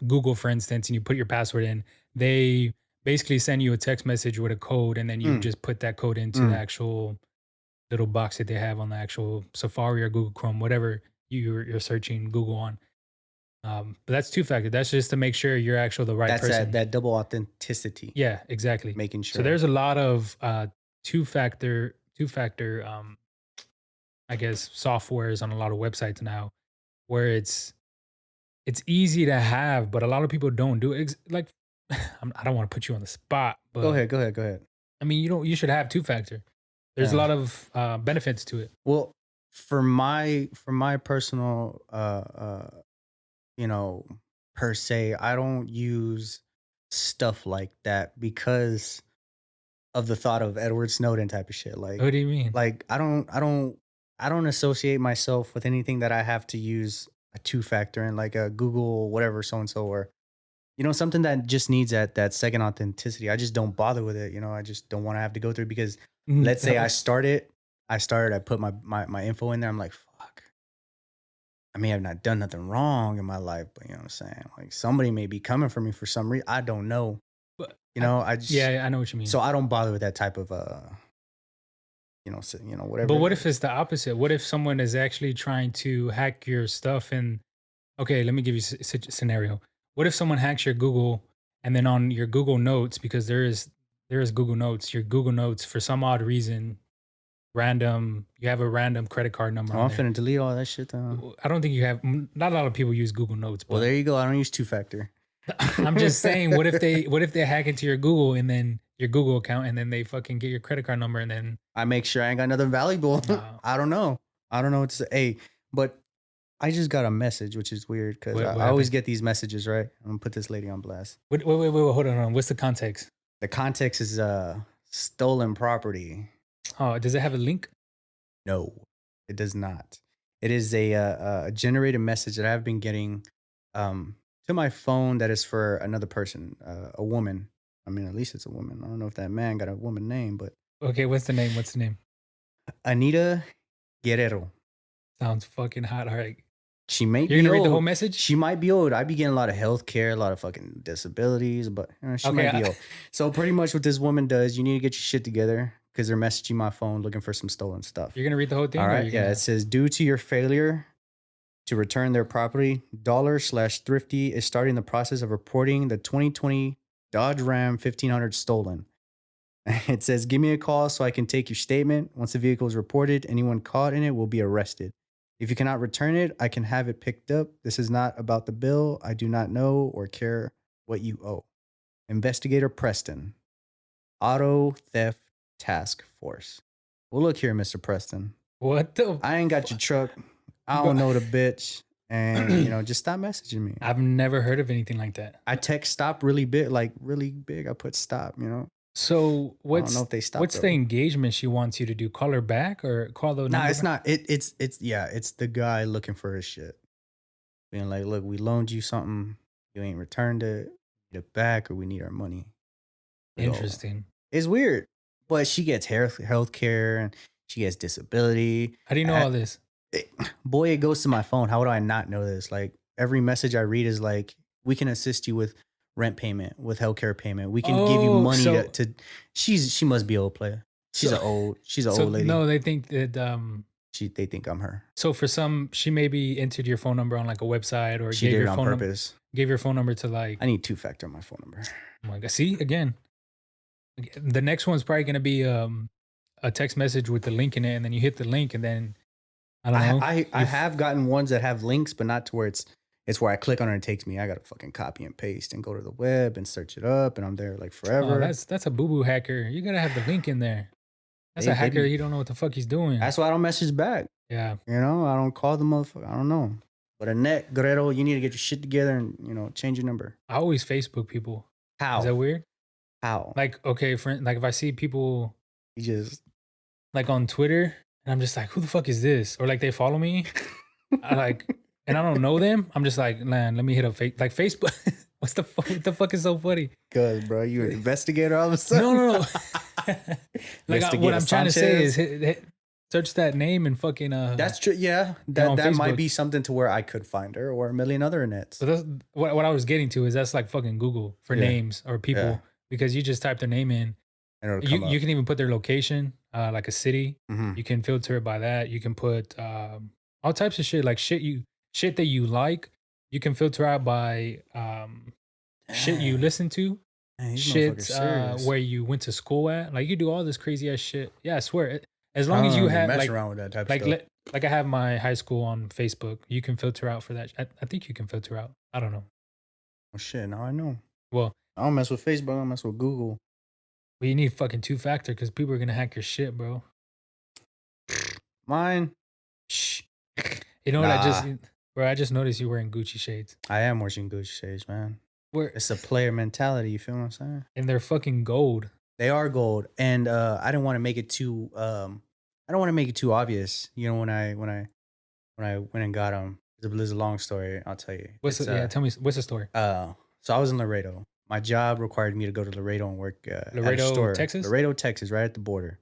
Speaker 1: Google, for instance, and you put your password in, they basically send you a text message with a code, and then you
Speaker 2: Mm,
Speaker 1: just put that code into the
Speaker 2: mm.
Speaker 1: actual little box that they have on the actual Safari or Google Chrome, whatever you're searching Google on. But that's two-factor. That's just to make sure you're actually the right
Speaker 2: That's that
Speaker 1: person.
Speaker 2: that double authenticity,
Speaker 1: Yeah, exactly.
Speaker 2: making
Speaker 1: So
Speaker 2: sure.
Speaker 1: there's a lot of two-factor I guess softwares on a lot of websites now where it's easy to have, but a lot of people don't do it. Like I don't want to put you on the spot,
Speaker 2: Go
Speaker 1: but
Speaker 2: ahead, go ahead, go ahead.
Speaker 1: I mean you should have two-factor. There's a
Speaker 2: Yeah.
Speaker 1: lot of benefits to it.
Speaker 2: Well, for my personal you know, per se, I don't use stuff like that because of the thought of Edward Snowden type of shit.
Speaker 1: What do you mean?
Speaker 2: Like I don't associate myself with anything that I have to use a two factor in, like a Google whatever so and so, or something that just needs that second authenticity. I just don't bother with it. I just don't want to have to go through it because
Speaker 1: Mm,
Speaker 2: let's say I put my info in there. I'm like, fuck. I may have not done nothing wrong in my life, but you know what I'm saying? Like somebody may be coming for me for some reason. I don't know.
Speaker 1: but
Speaker 2: I just
Speaker 1: yeah, I know what you mean.
Speaker 2: so I don't bother with that type of
Speaker 1: But
Speaker 2: whatever it
Speaker 1: what if
Speaker 2: is.
Speaker 1: it's the opposite? What if someone is actually trying to hack your stuff? And okay, let me give you a scenario. What if someone hacks your Google and then on your Google Notes, because there is Google Notes, your Google Notes for some odd reason, you have a random credit card number
Speaker 2: Oh,
Speaker 1: on
Speaker 2: I'm
Speaker 1: there.
Speaker 2: finna delete all that shit then.
Speaker 1: I don't think you have. Not a lot of people use Google Notes,
Speaker 2: Well,
Speaker 1: but
Speaker 2: there you go. I don't use two factor.
Speaker 1: I'm just saying, what if they hack into your Google and then your Google account and then they fucking get your credit card number and then
Speaker 2: I make sure I ain't got nothing valuable.
Speaker 1: uh,
Speaker 2: I don't know. I don't know what to say. Hey, but I just got a message, which is weird because
Speaker 1: what
Speaker 2: I always
Speaker 1: happened?
Speaker 2: get these messages, right? I'm gonna put this lady on blast.
Speaker 1: Wait, hold on. What's the context?
Speaker 2: The context is stolen property.
Speaker 1: Oh, does it have a link?
Speaker 2: No, it does not. It is a generated message that I've been getting to my phone that is for another person, a woman. I mean, at least it's a woman. I don't know if that man got a woman name, but
Speaker 1: Okay, what's the name? What's the name?
Speaker 2: Anita Guerrero.
Speaker 1: Sounds fucking hot. All right.
Speaker 2: She may
Speaker 1: You're
Speaker 2: be
Speaker 1: gonna read the whole
Speaker 2: old.
Speaker 1: message?
Speaker 2: She might be old. I be getting a lot of health care, a lot of fucking disabilities, but she
Speaker 1: Okay.
Speaker 2: might be old. So pretty much what this woman does, you need to get your shit together because they're messaging my phone looking for some stolen stuff.
Speaker 1: You're gonna read the whole
Speaker 2: All
Speaker 1: thing, or
Speaker 2: right.
Speaker 1: you're
Speaker 2: Yeah. It
Speaker 1: gonna?
Speaker 2: says, due to your failure to return their property, Dollar/Thrifty is starting the process of reporting the 2020 Dodge Ram 1500 stolen. It says, give me a call so I can take your statement. Once the vehicle is reported, anyone caught in it will be arrested. If you cannot return it, I can have it picked up. This is not about the bill. I do not know or care what you owe. Investigator Preston, Auto Theft Task Force. Well, look here, Mr. Preston.
Speaker 1: What the?
Speaker 2: I ain't got your truck. I
Speaker 1: Bro,
Speaker 2: don't know the bitch. And, just stop messaging me.
Speaker 1: I've never heard of anything like that.
Speaker 2: I text stop really big, like really big. I put stop.
Speaker 1: So
Speaker 2: I don't know if they stop
Speaker 1: what's the
Speaker 2: though.
Speaker 1: engagement she wants you to do? Call her back or call the
Speaker 2: Nah,
Speaker 1: number
Speaker 2: it's
Speaker 1: back?
Speaker 2: not. It's yeah, it's the guy looking for his shit. Being like, look, we loaned you something, you ain't returned it, get it back, or we need our money. So
Speaker 1: Interesting.
Speaker 2: it's weird. But she gets health care and she gets disability.
Speaker 1: How do you know
Speaker 2: I,
Speaker 1: all this?
Speaker 2: boy, it goes to my phone. How would I not know this? Like every message I read is like, we can assist you with rent payment, with healthcare payment. We can give you
Speaker 1: Oh,
Speaker 2: money to she must be an old player.
Speaker 1: so
Speaker 2: She's an
Speaker 1: so
Speaker 2: old lady.
Speaker 1: no, they think that
Speaker 2: They think I'm her.
Speaker 1: so for some she maybe entered your phone number on like a website or
Speaker 2: She did it on purpose.
Speaker 1: gave your phone number to like
Speaker 2: I need two factor on my phone number.
Speaker 1: oh my god. See again. The next one's probably gonna be a text message with the link in it, and then you hit the link and then I don't
Speaker 2: I
Speaker 1: know.
Speaker 2: I have gotten ones that have links, but not to where it's where I click on it and it takes me. I gotta fucking copy and paste and go to the web and search it up, and I'm there like
Speaker 1: Oh,
Speaker 2: forever.
Speaker 1: that's a boo-boo hacker. You gotta have the link in there. That's
Speaker 2: They
Speaker 1: a
Speaker 2: they
Speaker 1: hacker.
Speaker 2: be
Speaker 1: He don't know what the fuck he's doing.
Speaker 2: That's why I don't message back.
Speaker 1: Yeah.
Speaker 2: I don't call the motherfucker. I don't know. But Annette Guerrero, you need to get your shit together and change your number.
Speaker 1: I always Facebook people. Is
Speaker 2: How?
Speaker 1: that weird?
Speaker 2: How?
Speaker 1: Like, okay, like if I see people
Speaker 2: You just
Speaker 1: like on Twitter, and I'm just like, who the fuck is this? Or like they follow me, I like, and I don't know them. I'm just like, man, let me hit up like Facebook. What's the fuck? What the fuck is so funny?
Speaker 2: Cause, bro, you an investigator all of a
Speaker 1: No,
Speaker 2: sudden.
Speaker 1: no, no. Like what
Speaker 2: Investigator
Speaker 1: I'm trying to say is
Speaker 2: Sanchez.
Speaker 1: search that name and fucking
Speaker 2: That's true. Yeah,
Speaker 1: on
Speaker 2: that might
Speaker 1: Facebook.
Speaker 2: be something to where I could find her or a million other nets.
Speaker 1: But that's what I was getting to is that's like fucking Google for
Speaker 2: Yeah,
Speaker 1: names or
Speaker 2: yeah,
Speaker 1: people because you just type their name in.
Speaker 2: and it'll
Speaker 1: You
Speaker 2: come
Speaker 1: you
Speaker 2: up.
Speaker 1: can even put their location, like a city.
Speaker 2: Hmm.
Speaker 1: You can filter it by that. You can put all types of shit like shit that you like. You can filter out by shit you
Speaker 2: Dang,
Speaker 1: listen to,
Speaker 2: man, these motherfuckers
Speaker 1: shit
Speaker 2: serious.
Speaker 1: where you went to school at. Like you do all this crazy ass shit. Yeah, I swear. As
Speaker 2: I
Speaker 1: long as you
Speaker 2: don't be
Speaker 1: have
Speaker 2: messing around with that type of
Speaker 1: like
Speaker 2: stuff.
Speaker 1: like I have my high school on Facebook. You can filter out for that. I think you can filter out. I don't know.
Speaker 2: Oh shit, now I know.
Speaker 1: Well,
Speaker 2: I don't mess with Facebook. I don't mess with Google.
Speaker 1: you need fucking two factor because people are gonna hack your shit, bro.
Speaker 2: Mine,
Speaker 1: Shh. You know what
Speaker 2: nah.
Speaker 1: bro? I just noticed you wearing Gucci shades.
Speaker 2: I am watching Gucci shades, man.
Speaker 1: Where
Speaker 2: It's a player mentality. You feel what I'm saying?
Speaker 1: and they're fucking gold.
Speaker 2: They are gold, and I didn't want to make it too. I don't want to make it too obvious. You know, when I went and got them, it's a long story. I'll tell you. It's
Speaker 1: Yeah? Tell me what's the story?
Speaker 2: so I was in Laredo. My job required me to go to Laredo and work at a
Speaker 1: Laredo,
Speaker 2: store,
Speaker 1: Texas.
Speaker 2: Laredo, Texas, right at the border.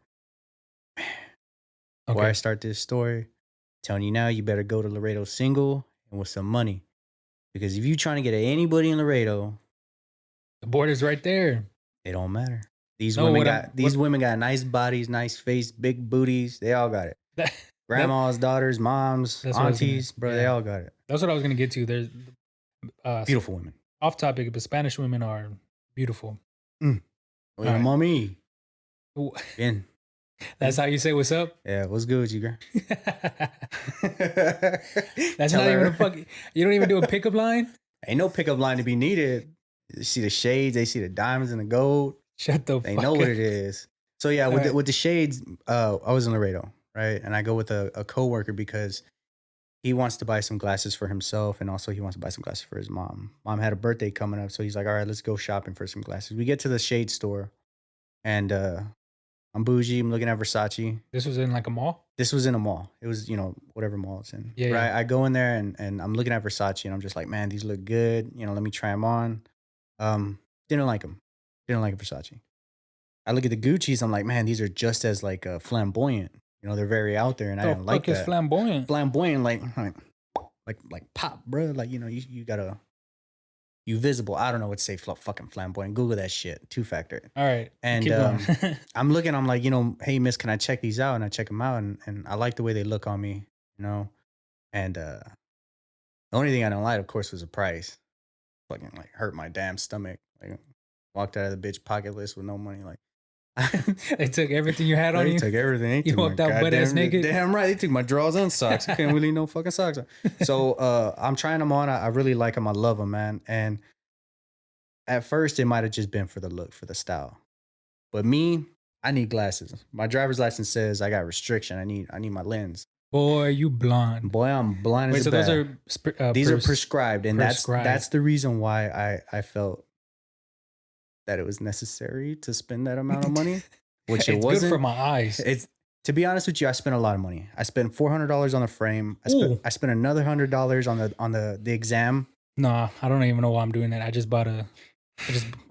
Speaker 2: Before I
Speaker 1: Okay,
Speaker 2: start this story, telling you now, you better go to Laredo single and with some money, because if you trying to get at anybody in Laredo,
Speaker 1: the border's right there.
Speaker 2: it don't matter.
Speaker 1: No, what I'm
Speaker 2: These women got nice bodies, nice face, big booties. They all got it.
Speaker 1: that, that
Speaker 2: Grandmas, daughters, moms,
Speaker 1: that's what I was gonna.
Speaker 2: aunties, bro, they
Speaker 1: Yeah,
Speaker 2: all got it.
Speaker 1: that's what I was gonna get to. There's
Speaker 2: Beautiful women.
Speaker 1: off topic, but Spanish women are beautiful.
Speaker 2: Mm.
Speaker 1: All
Speaker 2: Oye,
Speaker 1: right.
Speaker 2: mommy.
Speaker 1: Ooh,
Speaker 2: Bien.
Speaker 1: that's how you say what's up.
Speaker 2: Yeah, what's good with you, girl?
Speaker 1: That's
Speaker 2: Tell
Speaker 1: not even
Speaker 2: her.
Speaker 1: a fucking. You don't even do a pickup line.
Speaker 2: Ain't no pickup line to be needed. You see the shades, they see the diamonds and the gold.
Speaker 1: Shut the
Speaker 2: They
Speaker 1: fuck
Speaker 2: know
Speaker 1: up.
Speaker 2: what it is. So yeah,
Speaker 1: All right.
Speaker 2: with the shades, I was in Laredo, right? And I go with a coworker because he wants to buy some glasses for himself, and also he wants to buy some glasses for his mom. Mom had a birthday coming up, so he's like, "All right, let's go shopping for some glasses." We get to the shade store, and I'm bougie. I'm looking at Versace.
Speaker 1: This was in like a mall.
Speaker 2: This was in a mall. It was, whatever mall it's in.
Speaker 1: Yeah,
Speaker 2: But
Speaker 1: yeah.
Speaker 2: I go in there and I'm looking at Versace and I'm just like, man, these look good. Let me try them on. Didn't like them. Didn't like Versace. I look at the Gucci's. I'm like, man, these are just as like flamboyant. They're very out there, and I
Speaker 1: The
Speaker 2: didn't like
Speaker 1: fuck is
Speaker 2: that.
Speaker 1: flamboyant?
Speaker 2: Flamboyant, like pop, bro. Like you gotta you visible. I don't know what to say. Fucking flamboyant. Google that shit. Two factor.
Speaker 1: All right,
Speaker 2: And
Speaker 1: keep going.
Speaker 2: I'm looking. I'm like, hey miss, can I check these out? And I check them out, and I like the way they look on me. And the only thing I don't like, of course, was the price. Fucking like hurt my damn stomach. Like walked out of the bitch pocketless with no money. Like
Speaker 1: They took everything you had on
Speaker 2: they
Speaker 1: you.
Speaker 2: took everything. They
Speaker 1: You
Speaker 2: took my
Speaker 1: walked out butt ass
Speaker 2: goddamn
Speaker 1: naked.
Speaker 2: damn right. They took my drawers and socks. I couldn't really no fucking socks on. So I'm trying them on. I really like them. I love them, man. And at first, it might have just been for the look, for the style. But me, I need glasses. My driver's license says I got restriction. I need my lens.
Speaker 1: Boy, you blonde.
Speaker 2: Boy, I'm blind
Speaker 1: Wait,
Speaker 2: as a
Speaker 1: so
Speaker 2: bat.
Speaker 1: those are
Speaker 2: These are prescribed, and
Speaker 1: prescribed.
Speaker 2: that's the reason why I felt that it was necessary to spend that amount of money, which it
Speaker 1: It's
Speaker 2: wasn't.
Speaker 1: good for my eyes.
Speaker 2: It's to be honest with you, I spent a lot of money. I spent $400 on the frame.
Speaker 1: Ooh.
Speaker 2: I spent another $100 on the exam.
Speaker 1: Nah, I don't even know why I'm doing that.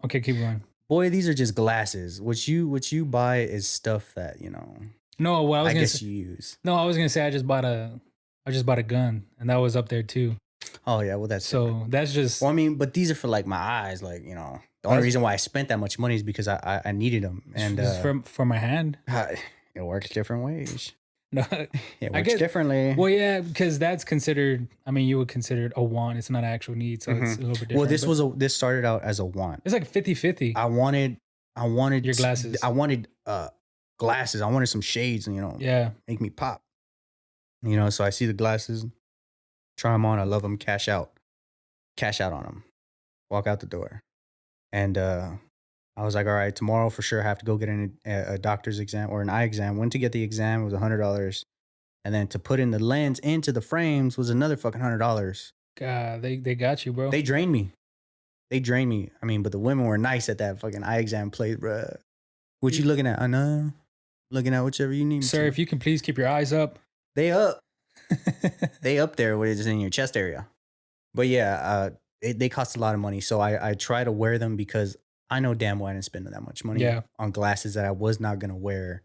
Speaker 1: Okay, keep going.
Speaker 2: Boy, these are just glasses. What you buy is stuff that
Speaker 1: No, what I was
Speaker 2: I
Speaker 1: gonna
Speaker 2: guess
Speaker 1: say.
Speaker 2: you use.
Speaker 1: No, I was gonna say I just bought a gun, and that was up there too.
Speaker 2: Oh yeah, well that's different.
Speaker 1: So that's just.
Speaker 2: Well, I mean, but these are for like my eyes, like the only
Speaker 1: That's-
Speaker 2: reason why I spent that much money is because I needed them, and
Speaker 1: this is for my hand.
Speaker 2: it works different ways.
Speaker 1: No,
Speaker 2: It
Speaker 1: I
Speaker 2: works
Speaker 1: guess.
Speaker 2: differently.
Speaker 1: Well, yeah, because that's considered. I mean, you would consider it a want. It's not an actual need, so it's a little bit different.
Speaker 2: Well, this started out as a want.
Speaker 1: It's like 50-50.
Speaker 2: I wanted
Speaker 1: Your glasses.
Speaker 2: I wanted glasses. I wanted some shades, and
Speaker 1: Yeah.
Speaker 2: make me pop. So I see the glasses, try them on. I love them. Cash out on them. Walk out the door, and I was like, all right, tomorrow for sure I have to go get a doctor's exam or an eye exam. Went to get the exam, it was $100, and then to put in the lens into the frames was another fucking $100.
Speaker 1: God, they got you, bro.
Speaker 2: They drained me. I mean, but the women were nice at that fucking eye exam place, bruh. What you looking at? I know. looking at whichever you need me
Speaker 1: Sir,
Speaker 2: to.
Speaker 1: if you can please keep your eyes up.
Speaker 2: They up. They up there where it's in your chest area. But yeah, they cost a lot of money. So I try to wear them because I know damn well I didn't spend that much money
Speaker 1: Yeah.
Speaker 2: on glasses that I was not gonna wear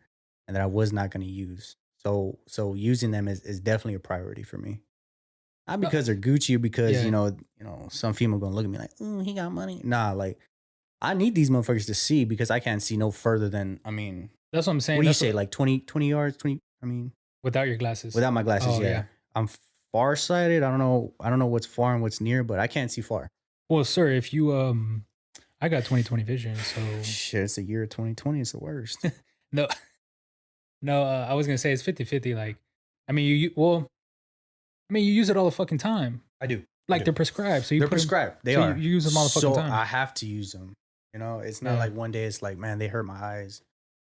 Speaker 2: and that I was not gonna use. So using them is definitely a priority for me. Not
Speaker 1: No,
Speaker 2: because they're Gucci, because
Speaker 1: yeah,
Speaker 2: some female gonna look at me like, oh, he got money. Nah, like I need these motherfuckers to see because I can't see no further than, I mean,
Speaker 1: that's what I'm
Speaker 2: what
Speaker 1: saying.
Speaker 2: do you
Speaker 1: That's
Speaker 2: say,
Speaker 1: what
Speaker 2: like 20 yards, 20, I mean,
Speaker 1: without your glasses.
Speaker 2: without my glasses,
Speaker 1: Oh,
Speaker 2: yeah.
Speaker 1: yeah.
Speaker 2: I'm farsighted. I don't know what's far and what's near, but I can't see far.
Speaker 1: Well, sir, if you I got 20/20 vision, so
Speaker 2: Shit, it's the year of 2020. It's the worst.
Speaker 1: no, no, I was gonna say it's 50/50. Like, I mean, well, I mean, you use it all the fucking time.
Speaker 2: I do. I
Speaker 1: Like
Speaker 2: do.
Speaker 1: they're prescribed, so you
Speaker 2: They're
Speaker 1: put them.
Speaker 2: prescribed. They
Speaker 1: So
Speaker 2: are.
Speaker 1: you use them all the fucking
Speaker 2: So
Speaker 1: time.
Speaker 2: I have to use them. It's not
Speaker 1: Yeah,
Speaker 2: like one day it's like, man, they hurt my eyes.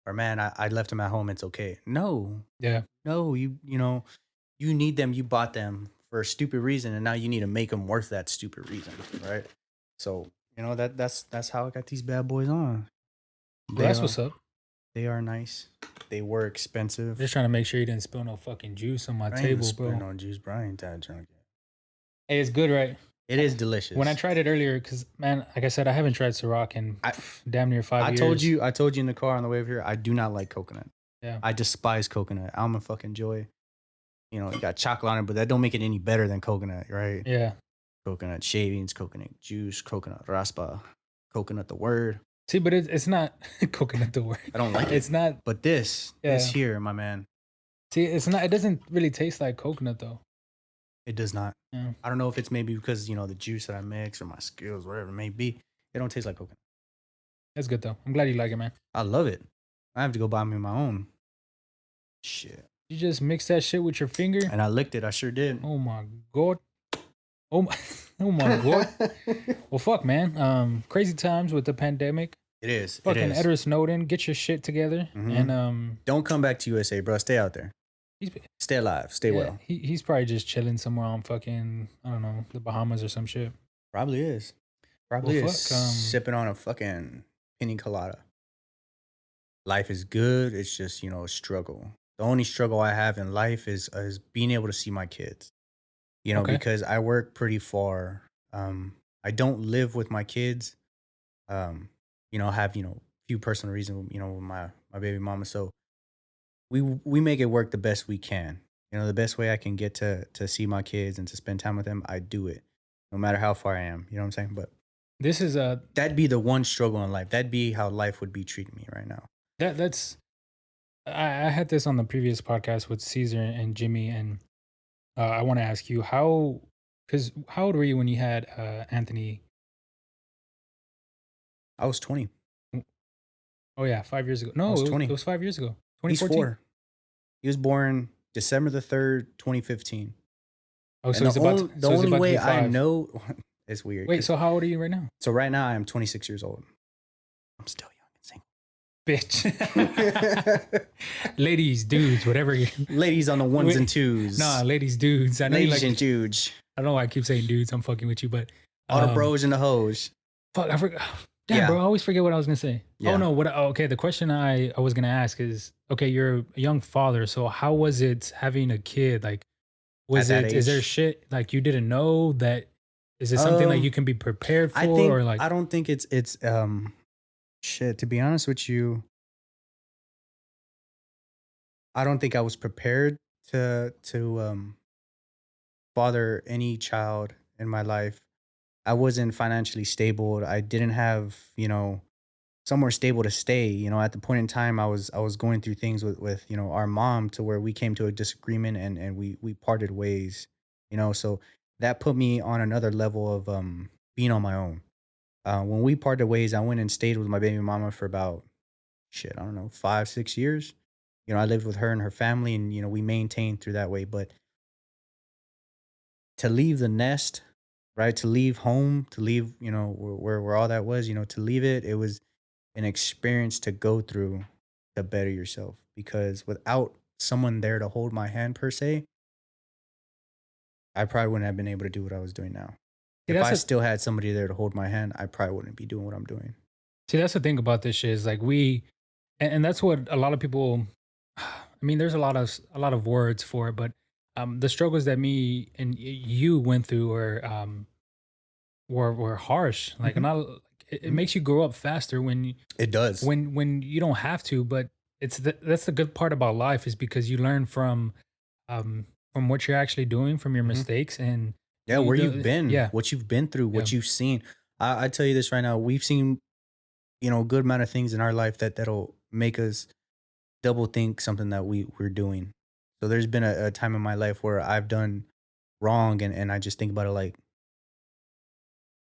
Speaker 2: Or man, I left them at home. It's okay. No,
Speaker 1: yeah.
Speaker 2: no, you need them. You bought them for a stupid reason, and now you need to make them worth that stupid reason, right? So that's how I got these bad boys on.
Speaker 1: Well,
Speaker 2: They
Speaker 1: that's
Speaker 2: are
Speaker 1: what's up.
Speaker 2: they are nice. They were expensive.
Speaker 1: Just trying to make sure you didn't spill no fucking juice on my
Speaker 2: I ain't even
Speaker 1: table,
Speaker 2: spilling
Speaker 1: bro.
Speaker 2: on juice, bro. I ain't that drunk yet.
Speaker 1: Hey, it's good, right?
Speaker 2: It is
Speaker 1: When I
Speaker 2: delicious.
Speaker 1: tried it earlier, because man, like I said, I haven't tried Ciroc in
Speaker 2: I
Speaker 1: damn near 5
Speaker 2: told
Speaker 1: years.
Speaker 2: you in the car on the way over here. I do not like coconut.
Speaker 1: Yeah,
Speaker 2: I despise coconut. I'm a fucking joy. You got chocolate on it, but that don't make it any better than coconut, right?
Speaker 1: yeah.
Speaker 2: Coconut shavings, coconut juice, coconut raspa, coconut the word.
Speaker 1: See, but it's not coconut the word.
Speaker 2: I don't like it.
Speaker 1: It's not.
Speaker 2: But this
Speaker 1: Yeah.
Speaker 2: here, my man,
Speaker 1: See, it's not. It doesn't really taste like coconut though.
Speaker 2: it does not.
Speaker 1: Yeah,
Speaker 2: I don't know if it's maybe because, the juice that I mix or my skills, whatever it may be. It don't taste like coconut.
Speaker 1: that's good though. I'm glad you like it, man.
Speaker 2: I love it. I have to go buy me my own. Shit.
Speaker 1: You just mix that shit with your finger.
Speaker 2: And I licked it. I sure did.
Speaker 1: Oh my god. Oh my. Oh my god. Well, fuck, man. Crazy times with the pandemic.
Speaker 2: It is. It
Speaker 1: Fucking
Speaker 2: is.
Speaker 1: Edward Snowden, get your shit together.
Speaker 2: Mhm.
Speaker 1: And
Speaker 2: Don't come back to USA, bro. Stay out there.
Speaker 1: he's
Speaker 2: Stay alive. Stay
Speaker 1: yeah,
Speaker 2: well.
Speaker 1: he's probably just chilling somewhere on fucking, I don't know, the Bahamas or some shit.
Speaker 2: Probably is.
Speaker 1: Well,
Speaker 2: Probably is.
Speaker 1: fuck.
Speaker 2: Sipping on a fucking pina colada. Life is good. It's just, a struggle. The only struggle I have in life is being able to see my kids.
Speaker 1: Okay.
Speaker 2: Because I work pretty far. I don't live with my kids. I have, few personal reasons, with my baby mama. So we make it work the best we can. The best way I can get to see my kids and to spend time with them, I do it. No matter how far I am. You know what I'm saying? But
Speaker 1: This is
Speaker 2: that'd be the one struggle in life. That'd be how life would be treating me right now.
Speaker 1: that's I had this on the previous podcast with Caesar and Jimmy, and I want to ask you because how old were you when you had Anthony?
Speaker 2: I was 20.
Speaker 1: Oh yeah, 5 years ago.
Speaker 2: I
Speaker 1: No,
Speaker 2: was
Speaker 1: it
Speaker 2: 20.
Speaker 1: was 5 years ago.
Speaker 2: He's
Speaker 1: 2014.
Speaker 2: 4. He was born December the 3rd, 2015.
Speaker 1: Oh, so
Speaker 2: And
Speaker 1: he's about to,
Speaker 2: the
Speaker 1: so he's
Speaker 2: only
Speaker 1: about to
Speaker 2: way
Speaker 1: be
Speaker 2: I
Speaker 1: 5.
Speaker 2: know it's weird.
Speaker 1: Wait, so how old are you right now?
Speaker 2: So right now I am 26 years old. I'm still young
Speaker 1: Bitch.
Speaker 2: and single.
Speaker 1: Ladies, dudes, whatever.
Speaker 2: Ladies on the ones and twos.
Speaker 1: Nah, ladies, dudes. I know you
Speaker 2: Ladies
Speaker 1: like.
Speaker 2: and dudes.
Speaker 1: I don't know why I keep saying dudes. I'm fucking with you, but
Speaker 2: All the bros and the hoes.
Speaker 1: fuck, I forgot. Damn,
Speaker 2: Yeah.
Speaker 1: bro, I always forget what I was gonna say.
Speaker 2: Yeah.
Speaker 1: Oh no, okay. The question I was gonna ask is, okay, you're a young father, so how was it having a kid? Like, was
Speaker 2: At that
Speaker 1: is there
Speaker 2: age?
Speaker 1: shit like you didn't know that? Is it something like you can be prepared for, or like?
Speaker 2: I don't think it's shit, to be honest with you, I don't think I was prepared to father any child in my life. I wasn't financially stable. I didn't have, somewhere stable to stay. At the point in time I was going through things with our mom, to where we came to a disagreement, and we parted ways. So that put me on another level of being on my own. When we parted ways, I went and stayed with my baby mama for about, shit, I don't know, 5-6 years. I lived with her and her family, and we maintained through that way. But to leave the nest, right? To leave home, to leave, where all that was, to leave it, it was an experience to go through to better yourself. Because without someone there to hold my hand per se, I probably wouldn't have been able to do what I was doing now.
Speaker 1: See,
Speaker 2: If
Speaker 1: that's
Speaker 2: I
Speaker 1: a,
Speaker 2: still had somebody there to hold my hand, I probably wouldn't be doing what I'm doing.
Speaker 1: see, that's the thing about this shit is like and that's what a lot of people. I mean, there's a lot of words for it, but the struggles that me and you went through were harsh. Like,
Speaker 2: Mhm,
Speaker 1: not it
Speaker 2: mhm.
Speaker 1: makes you grow up faster
Speaker 2: It does.
Speaker 1: when you don't have to, but that's the good part about life is because you learn from what you're actually doing, from your
Speaker 2: Mhm.
Speaker 1: mistakes, and
Speaker 2: Yeah, where you've
Speaker 1: the
Speaker 2: been,
Speaker 1: yeah,
Speaker 2: what you've been through,
Speaker 1: yeah,
Speaker 2: what you've seen. I tell you this right now, we've seen, a good amount of things in our life that'll make us double think something that we're doing. So there's been a time in my life where I've done wrong, and I just think about it like,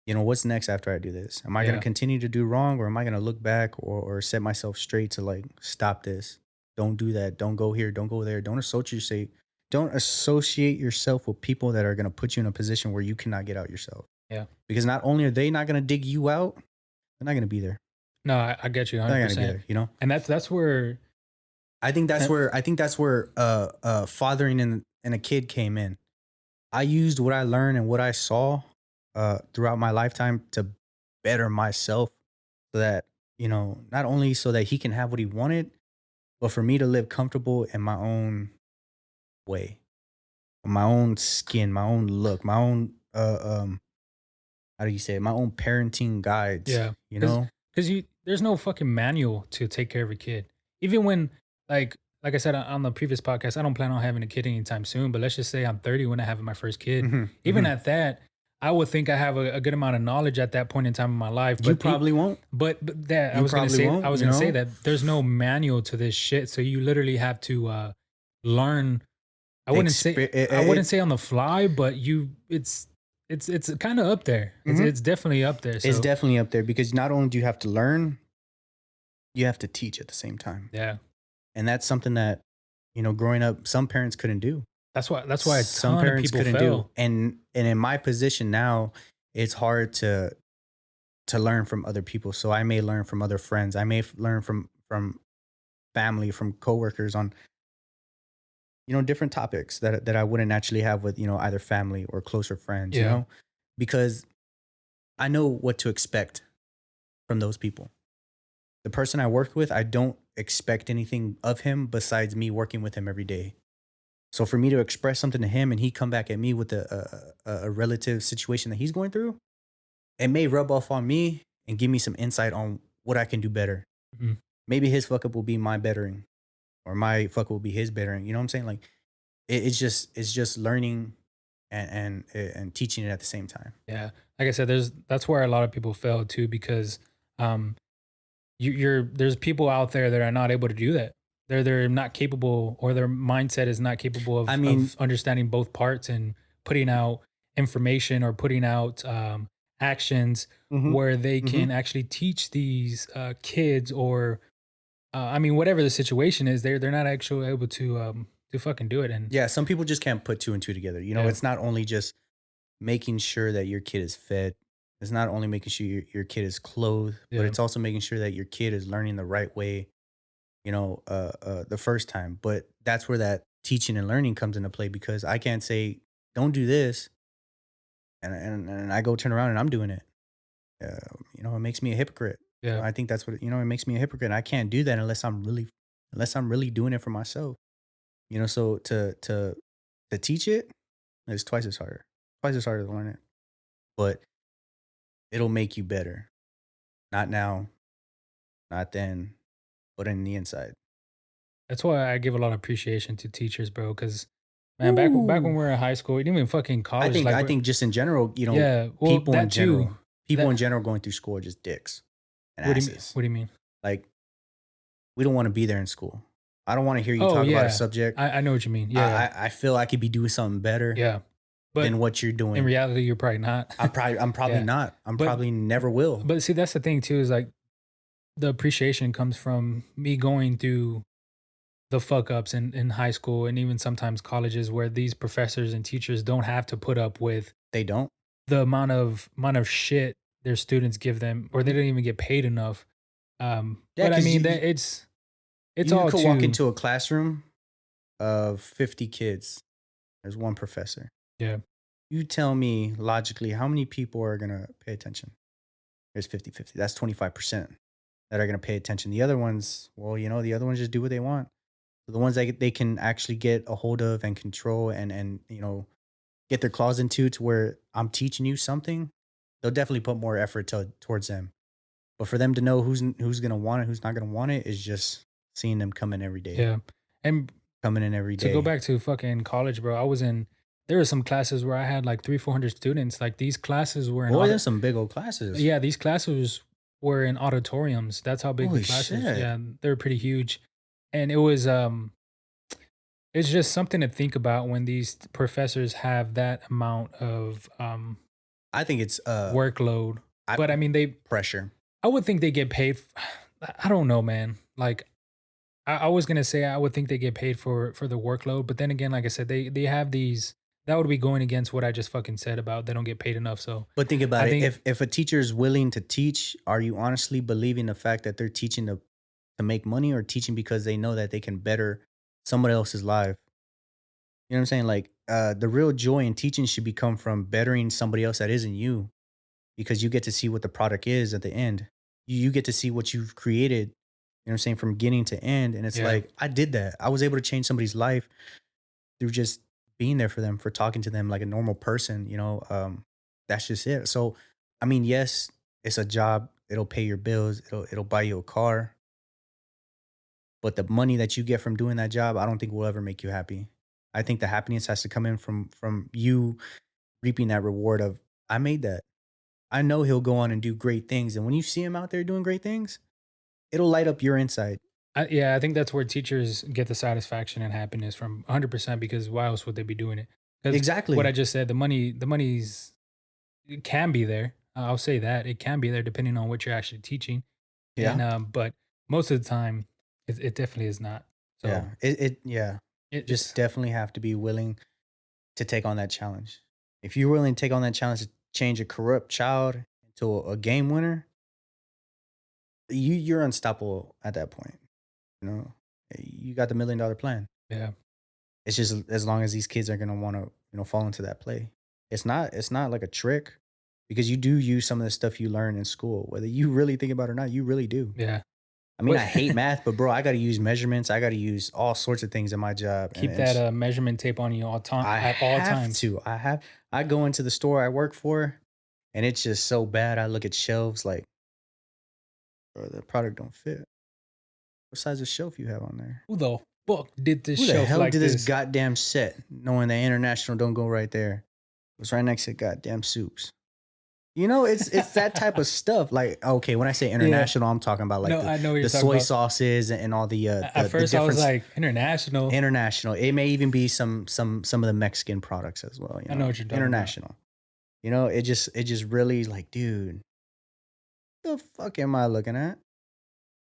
Speaker 2: what's next after I do this? Am I gonna
Speaker 1: yeah,
Speaker 2: continue to do wrong, or am I gonna look back, or set myself straight to like stop this? Don't do that. Don't go here. Don't go there. Don't associate yourself with people that are gonna put you in a position where you cannot get out yourself.
Speaker 1: yeah.
Speaker 2: Because not only are they not gonna dig you out, they're not gonna be there.
Speaker 1: No, I get you
Speaker 2: They're not gonna be
Speaker 1: 100%,
Speaker 2: there.
Speaker 1: and that's where uh,
Speaker 2: Fathering and a kid came in. I used what I learned and what I saw throughout my lifetime to better myself, so that, not only so that he can have what he wanted, but for me to live comfortable in my own way, my own skin, my own look, my own how do you say it? My own parenting guides,
Speaker 1: yeah,
Speaker 2: you
Speaker 1: because
Speaker 2: know?
Speaker 1: you there's no fucking manual to take care of a kid. Even when, like I said on the previous podcast, I don't plan on having a kid anytime soon, but let's just say I'm 30 when I have my first kid.
Speaker 2: Mhm,
Speaker 1: Even
Speaker 2: mhm.
Speaker 1: at that, I would think I have a good amount of knowledge at that point in time in my life,
Speaker 2: You probably won't.
Speaker 1: but that
Speaker 2: You probably
Speaker 1: I
Speaker 2: won't,
Speaker 1: was
Speaker 2: you
Speaker 1: gonna say
Speaker 2: know?
Speaker 1: that there's no manual to this shit, so you literally have to learn.
Speaker 2: Expe
Speaker 1: I
Speaker 2: it
Speaker 1: wouldn't say on the fly, but it's kinda up there.
Speaker 2: Mhm.
Speaker 1: It's definitely up there,
Speaker 2: It's
Speaker 1: so
Speaker 2: definitely up there because not only do you have to learn, you have to teach at the same time.
Speaker 1: yeah.
Speaker 2: And that's something that, growing up, some parents couldn't do.
Speaker 1: That's why a
Speaker 2: Some
Speaker 1: ton of
Speaker 2: parents
Speaker 1: people
Speaker 2: couldn't do.
Speaker 1: fail.
Speaker 2: And in my position now, it's hard to learn from other people. So I may learn from other friends. I may learn from family, from coworkers on, different topics that I wouldn't actually have with, either family or closer friends,
Speaker 1: Yeah.
Speaker 2: because I know what to expect from those people. The person I work with, I don't expect anything of him besides me working with him every day. So for me to express something to him and he come back at me with a relative situation that he's going through, it may rub off on me and give me some insight on what I can do better.
Speaker 1: Mhm.
Speaker 2: Maybe his fuck up will be my bettering, or my fuck up will be his bettering. You know what I'm saying? Like it's just learning and teaching it at the same time.
Speaker 1: Yeah. Like I said, that's where a lot of people fail too because, um, there's people out there that are not able to do that. They're not capable, or their mindset is not capable
Speaker 2: I mean,
Speaker 1: of understanding both parts and putting out information or putting out, actions
Speaker 2: hmm
Speaker 1: where they
Speaker 2: hmm
Speaker 1: can actually teach these, kids, or, I mean, whatever the situation is, they're not actually able to fucking do it, and
Speaker 2: yeah, some people just can't put two and two together.
Speaker 1: yeah,
Speaker 2: It's not only just making sure that your kid is fed. It's not only making sure your kid is clothed, but
Speaker 1: yeah,
Speaker 2: it's also making sure that your kid is learning the right way, the first time. But that's where that teaching and learning comes into play, because I can't say, don't do this. And I go turn around and I'm doing it. It makes me a hypocrite.
Speaker 1: yeah.
Speaker 2: I think that's what, it makes me a hypocrite. I can't do that unless I'm really doing it for myself. So to teach it is twice as harder. Twice as harder to learn it. But it'll make you better. Not now, not then, but in the inside.
Speaker 1: That's why I give a lot of appreciation to teachers, bro. Because man, back when
Speaker 2: Ooh.
Speaker 1: we were in high school, even fucking
Speaker 2: I
Speaker 1: college,
Speaker 2: think
Speaker 1: like
Speaker 2: I
Speaker 1: we're
Speaker 2: think just in general,
Speaker 1: yeah, well,
Speaker 2: people in
Speaker 1: that too.
Speaker 2: general, people in
Speaker 1: That
Speaker 2: general going through school are just dicks and
Speaker 1: what do you mean?
Speaker 2: asses.
Speaker 1: What do you mean?
Speaker 2: Like, we don't want to be there in school. I don't want to hear you
Speaker 1: Oh
Speaker 2: talk about a
Speaker 1: yeah,
Speaker 2: subject.
Speaker 1: I know what you mean.
Speaker 2: I,
Speaker 1: Yeah, yeah,
Speaker 2: I I feel I could be doing something better
Speaker 1: yeah. But
Speaker 2: than what you're
Speaker 1: in
Speaker 2: doing.
Speaker 1: reality, you're probably not.
Speaker 2: I'm probably
Speaker 1: Yeah,
Speaker 2: not. I'm
Speaker 1: but
Speaker 2: probably never will.
Speaker 1: see, that's the thing too. Is like the appreciation comes from me going through the fuck ups in high school and even sometimes colleges where these professors and teachers don't have to put up with
Speaker 2: They don't.
Speaker 1: the amount of shit their students give them, or they
Speaker 2: Mhm.
Speaker 1: don't even get paid enough.
Speaker 2: Yeah,
Speaker 1: But I
Speaker 2: because
Speaker 1: mean
Speaker 2: you,
Speaker 1: that
Speaker 2: you
Speaker 1: it's
Speaker 2: you
Speaker 1: all
Speaker 2: could walk
Speaker 1: too
Speaker 2: into a classroom of 50 kids. There's one professor.
Speaker 1: yeah.
Speaker 2: You tell me logically how many people are going to pay attention? There's 50-50. That's 25%. that are gonna pay attention. The other ones, well, the other ones just do what they want. The ones that they can actually get a hold of and control and get their claws into to where I'm teaching you something, they'll definitely put more effort towards them. But for them to know who's gonna want it, who's not gonna want it, is just seeing them
Speaker 1: Yeah. And
Speaker 2: coming in every
Speaker 1: to go
Speaker 2: day.
Speaker 1: back to fucking college, bro, there were some classes where I had like 300, 400 students. Like these classes were in
Speaker 2: Boy,
Speaker 1: auto
Speaker 2: there's some big old classes.
Speaker 1: yeah, these classes were in auditoriums. That's how big the
Speaker 2: Holy
Speaker 1: classes,
Speaker 2: shit!
Speaker 1: yeah, they're pretty huge. And it's just something to think about when these professors have that amount of
Speaker 2: I think it's
Speaker 1: workload.
Speaker 2: I,
Speaker 1: But I mean,
Speaker 2: pressure.
Speaker 1: I would think they get paid. I don't know, man. Like I was gonna say I would think they get paid for the workload, but then again, like I said, they have these that would be going against what I just fucking said about they don't get paid enough. So
Speaker 2: But think about
Speaker 1: I
Speaker 2: it.
Speaker 1: think
Speaker 2: If a teacher is willing to teach, are you honestly believing the fact that they're teaching to make money, or teaching because they know that they can better somebody else's life? You know what I'm saying? Like, the real joy in teaching should be come from bettering somebody else that isn't you, because you get to see what the product is at the end. You get to see what you've created, you know what I'm saying, from beginning to end. And it's
Speaker 1: yeah,
Speaker 2: like, I did that. I was able to change somebody's life through just being there for them, for talking to them like a normal person. That's just it. So, I mean, yes, it's a job. It'll pay your bills. It'll buy you a car. But the money that you get from doing that job, I don't think will ever make you happy. I think the happiness has to come in from you reaping that reward of, I made that. I know he'll go on and do great things. And when you see him out there doing great things, it'll light up your inside.
Speaker 1: yeah, I think that's where teachers get the satisfaction and happiness from 100% because why else would they be doing it? Because what
Speaker 2: Exactly.
Speaker 1: I just said, the money's it can be there. I'll say that it can be there depending on what you're actually teaching,
Speaker 2: Yeah.
Speaker 1: and but most of the time, it definitely is not. So
Speaker 2: Yeah. Yeah. Just
Speaker 1: it's
Speaker 2: definitely have to be willing to take on that challenge. If you're willing to take on that challenge to change a corrupt child into a game winner, you're unstoppable at that point. You know, you got the $1 million plan.
Speaker 1: yeah.
Speaker 2: It's just as long as these kids are gonna want to, fall into that play. It's not like a trick, because you do use some of the stuff you learn in school, whether you really think about it or not. You really do.
Speaker 1: Yeah.
Speaker 2: I mean,
Speaker 1: What
Speaker 2: I hate math, but bro, I got to use measurements. I got to use all sorts of things in my job, and
Speaker 1: keep that, measurement tape on you
Speaker 2: I
Speaker 1: at all
Speaker 2: have
Speaker 1: times.
Speaker 2: to. I go into the store I work for, and it's just so bad. I look at shelves like, bro, the product don't fit. What size of shelf you have on there?
Speaker 1: Who the fuck did this
Speaker 2: Who the
Speaker 1: shelf
Speaker 2: hell
Speaker 1: like
Speaker 2: did this
Speaker 1: this?
Speaker 2: goddamn set? Knowing that international don't go right there. It's right next to goddamn soups. It's that type of stuff. Like, okay, when I say
Speaker 1: Yeah.
Speaker 2: international, I'm talking about like
Speaker 1: No,
Speaker 2: the
Speaker 1: I know what you're
Speaker 2: the
Speaker 1: talking
Speaker 2: soy
Speaker 1: about.
Speaker 2: sauces and all
Speaker 1: At
Speaker 2: the
Speaker 1: first, I was
Speaker 2: different
Speaker 1: like, "International?"
Speaker 2: international. It may even be some of the Mexican products as well.
Speaker 1: I know what you're talking about.
Speaker 2: International. It just really like, dude, the fuck am I looking at?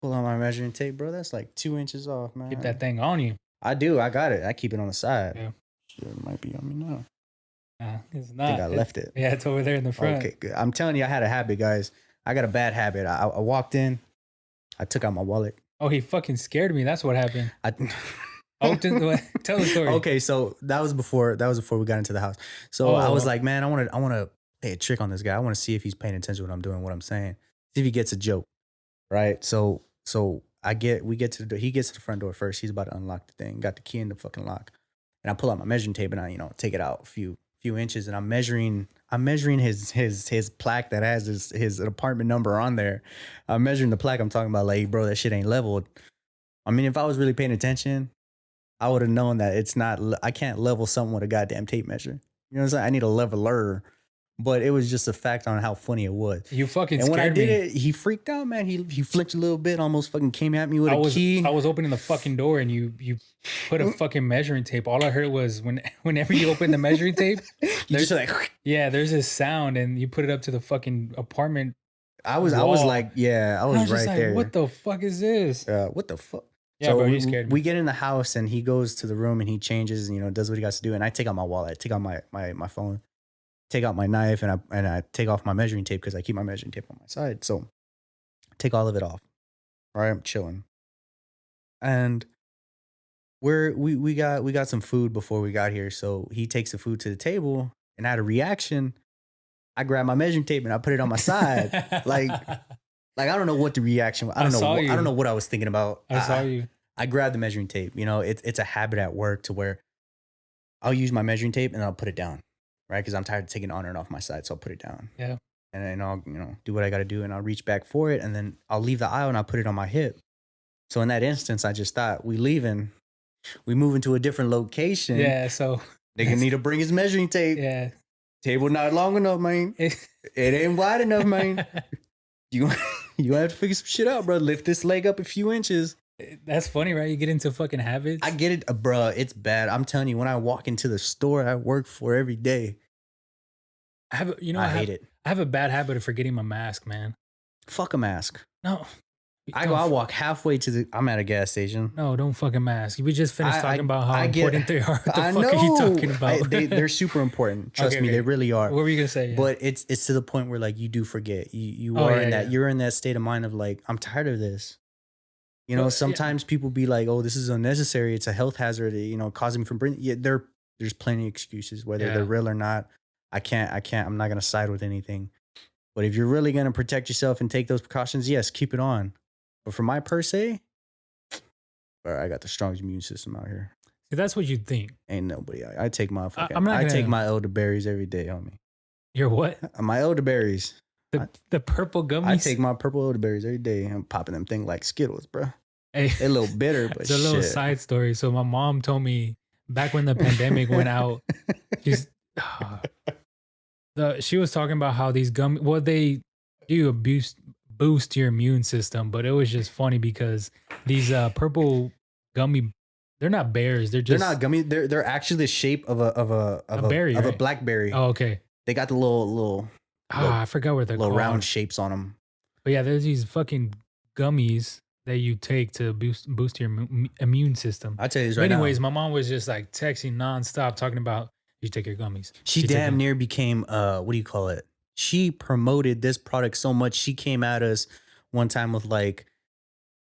Speaker 2: Pull out my measuring tape, bro. That's like 2 inches off,
Speaker 1: Keep that
Speaker 2: man.
Speaker 1: thing on you.
Speaker 2: I do. I got it. I keep it on the side.
Speaker 1: Yeah.
Speaker 2: Shit, it might be on me now.
Speaker 1: It's
Speaker 2: I think I
Speaker 1: not.
Speaker 2: left it.
Speaker 1: Yeah, it's over there in the front.
Speaker 2: Okay, good. I'm telling you, I had a habit, guys. I got a bad habit. I walked in. I took out my wallet.
Speaker 1: Oh, he fucking scared me. That's what happened.
Speaker 2: I
Speaker 1: Oh, tell the story.
Speaker 2: Okay, so that was before we got into the house. So I was
Speaker 1: Oh,
Speaker 2: like, man, I want to play a trick on this guy. I want to see if he's paying attention to what I'm doing, what I'm saying. See if he gets a joke, right? So he gets to the front door first. He's about to unlock the thing. Got the key in the fucking lock, and I pull out my measuring tape and I take it out a few inches, and I'm measuring his plaque that has his apartment number on there. I'm measuring the plaque. I'm talking about like, bro, that shit ain't leveled. I mean, if I was really paying attention, I would have known that it's not. I can't level something with a goddamn tape measure. You know what I'm saying? I need a leveler. But it was just a fact on how funny it was.
Speaker 1: you fucking
Speaker 2: And when I
Speaker 1: scared
Speaker 2: did
Speaker 1: me.
Speaker 2: it, he freaked out, man. He flinched a little bit, almost fucking came at me with
Speaker 1: I
Speaker 2: a
Speaker 1: was
Speaker 2: key.
Speaker 1: I was opening the fucking door and you put a fucking measuring tape. All I heard was whenever you open the measuring tape,
Speaker 2: You just
Speaker 1: there's
Speaker 2: like,
Speaker 1: yeah, there's this sound and you put it up to the fucking apartment
Speaker 2: I was
Speaker 1: wall.
Speaker 2: like, yeah, I
Speaker 1: And I
Speaker 2: was
Speaker 1: was just
Speaker 2: right
Speaker 1: like,
Speaker 2: there.
Speaker 1: what the fuck is this?
Speaker 2: What the fuck?
Speaker 1: Yeah,
Speaker 2: So
Speaker 1: bro,
Speaker 2: we,
Speaker 1: you scared me.
Speaker 2: we get in the house and he goes to the room and he changes, does what he got to do. And I take out my wallet, take out my phone, take out my knife, and I take off my measuring tape because I keep my measuring tape on my side. So take all of it off. All right, I'm chilling. And we got some food before we got here. So he takes the food to the table, and out of reaction, I grab my measuring tape and I put it on my side. Like, Like, I don't know what the reaction was.
Speaker 1: I saw
Speaker 2: I don't
Speaker 1: you.
Speaker 2: know what I was thinking about.
Speaker 1: I saw you.
Speaker 2: I grabbed the measuring tape. You know, it's a habit at work to where I'll use my measuring tape and I'll put it down, right? Because I'm tired of taking it on and off my side, so I'll put it down.
Speaker 1: Yeah.
Speaker 2: And then I'll, do what I got to do, and I'll reach back for it, and then I'll leave the aisle and I'll put it on my hip. So in that instance, I just thought we move into a different location.
Speaker 1: Yeah. So
Speaker 2: They gonna need to bring his measuring tape.
Speaker 1: yeah.
Speaker 2: Table not long enough, man. It ain't wide enough, man. You gonna have to figure some shit out, bro. Lift this leg up a few inches.
Speaker 1: That's funny, right? You get into fucking habits.
Speaker 2: I get it, bro. It's bad. I'm telling you, when I walk into the store I work for every day,
Speaker 1: I have,
Speaker 2: I hate it.
Speaker 1: I have a bad habit of forgetting my mask, man.
Speaker 2: Fuck a mask.
Speaker 1: No.
Speaker 2: I walk halfway I'm at a gas station.
Speaker 1: No, don't fucking mask. We just finished talking about how important they are. What the
Speaker 2: I
Speaker 1: fuck
Speaker 2: know.
Speaker 1: are you talking about?
Speaker 2: They're super important. Trust me,
Speaker 1: okay.
Speaker 2: they really are.
Speaker 1: What were you gonna say? Yeah.
Speaker 2: But it's to the point where like you do forget. You
Speaker 1: Oh,
Speaker 2: are
Speaker 1: yeah,
Speaker 2: in that
Speaker 1: yeah.
Speaker 2: you're in that state of mind of like, I'm tired of this. You know,
Speaker 1: Well, yeah.
Speaker 2: sometimes people be like, "Oh, this is unnecessary. It's a health hazard. Causing me from breathing." Yeah, there's plenty of excuses, whether
Speaker 1: Yeah.
Speaker 2: they're real or not. I can't. I'm not gonna side with anything. But if you're really gonna protect yourself and take those precautions, yes, keep it on. But for my per se, bro, I got the strongest immune system out here.
Speaker 1: See, that's what you think.
Speaker 2: Ain't nobody. I take my fucking.
Speaker 1: I'm not
Speaker 2: I take
Speaker 1: gonna-
Speaker 2: my elderberries every day, homie.
Speaker 1: You're what?
Speaker 2: My elderberries.
Speaker 1: The purple gummies.
Speaker 2: I take my purple elderberries every day. I'm popping them thing like Skittles, bro.
Speaker 1: Hey,
Speaker 2: They're a little bitter, but
Speaker 1: it's a little
Speaker 2: shit.
Speaker 1: side story. So my mom told me back when the pandemic went out, she was talking about how these they do boost your immune system, but it was just funny because these purple gummy, they're not bears. They're
Speaker 2: not gummy. They're actually the shape of a
Speaker 1: berry,
Speaker 2: of a
Speaker 1: right?
Speaker 2: blackberry.
Speaker 1: Oh, okay.
Speaker 2: They got the little
Speaker 1: I forgot what they're
Speaker 2: little
Speaker 1: called.
Speaker 2: round shapes on them.
Speaker 1: But yeah, there's these fucking gummies that you take to boost your immune system.
Speaker 2: I'll tell you this
Speaker 1: But
Speaker 2: right
Speaker 1: anyways,
Speaker 2: now.
Speaker 1: my mom was just like texting nonstop talking about you take your gummies.
Speaker 2: She damn near became what do you call it? She promoted this product so much. She came at us one time with like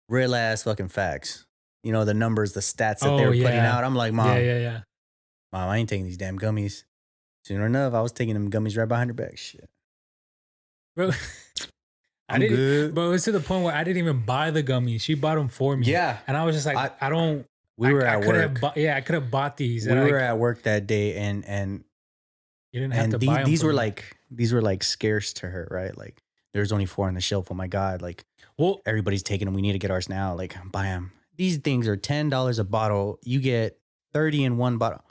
Speaker 2: real ass fucking facts. You know, the numbers, the stats that they were putting out. I'm like, Mom,
Speaker 1: yeah.
Speaker 2: Mom, I ain't taking these damn gummies. Sooner enough, I was taking them gummies right behind her back. Shit.
Speaker 1: Bro,
Speaker 2: I'm good.
Speaker 1: Bro, it's to the point where I didn't even buy the gummies. She bought them for me.
Speaker 2: Yeah.
Speaker 1: And I was just like, I don't.
Speaker 2: We were at work.
Speaker 1: I could have bought these.
Speaker 2: We were at work that day, and
Speaker 1: you didn't have to buy them.
Speaker 2: These were like scarce to her, right? Like there's only 4 on the shelf. Oh my god! Like,
Speaker 1: well,
Speaker 2: everybody's taking them. We need to get ours now. Like, buy them. These things are $10 a bottle. You get 30 in one bottle.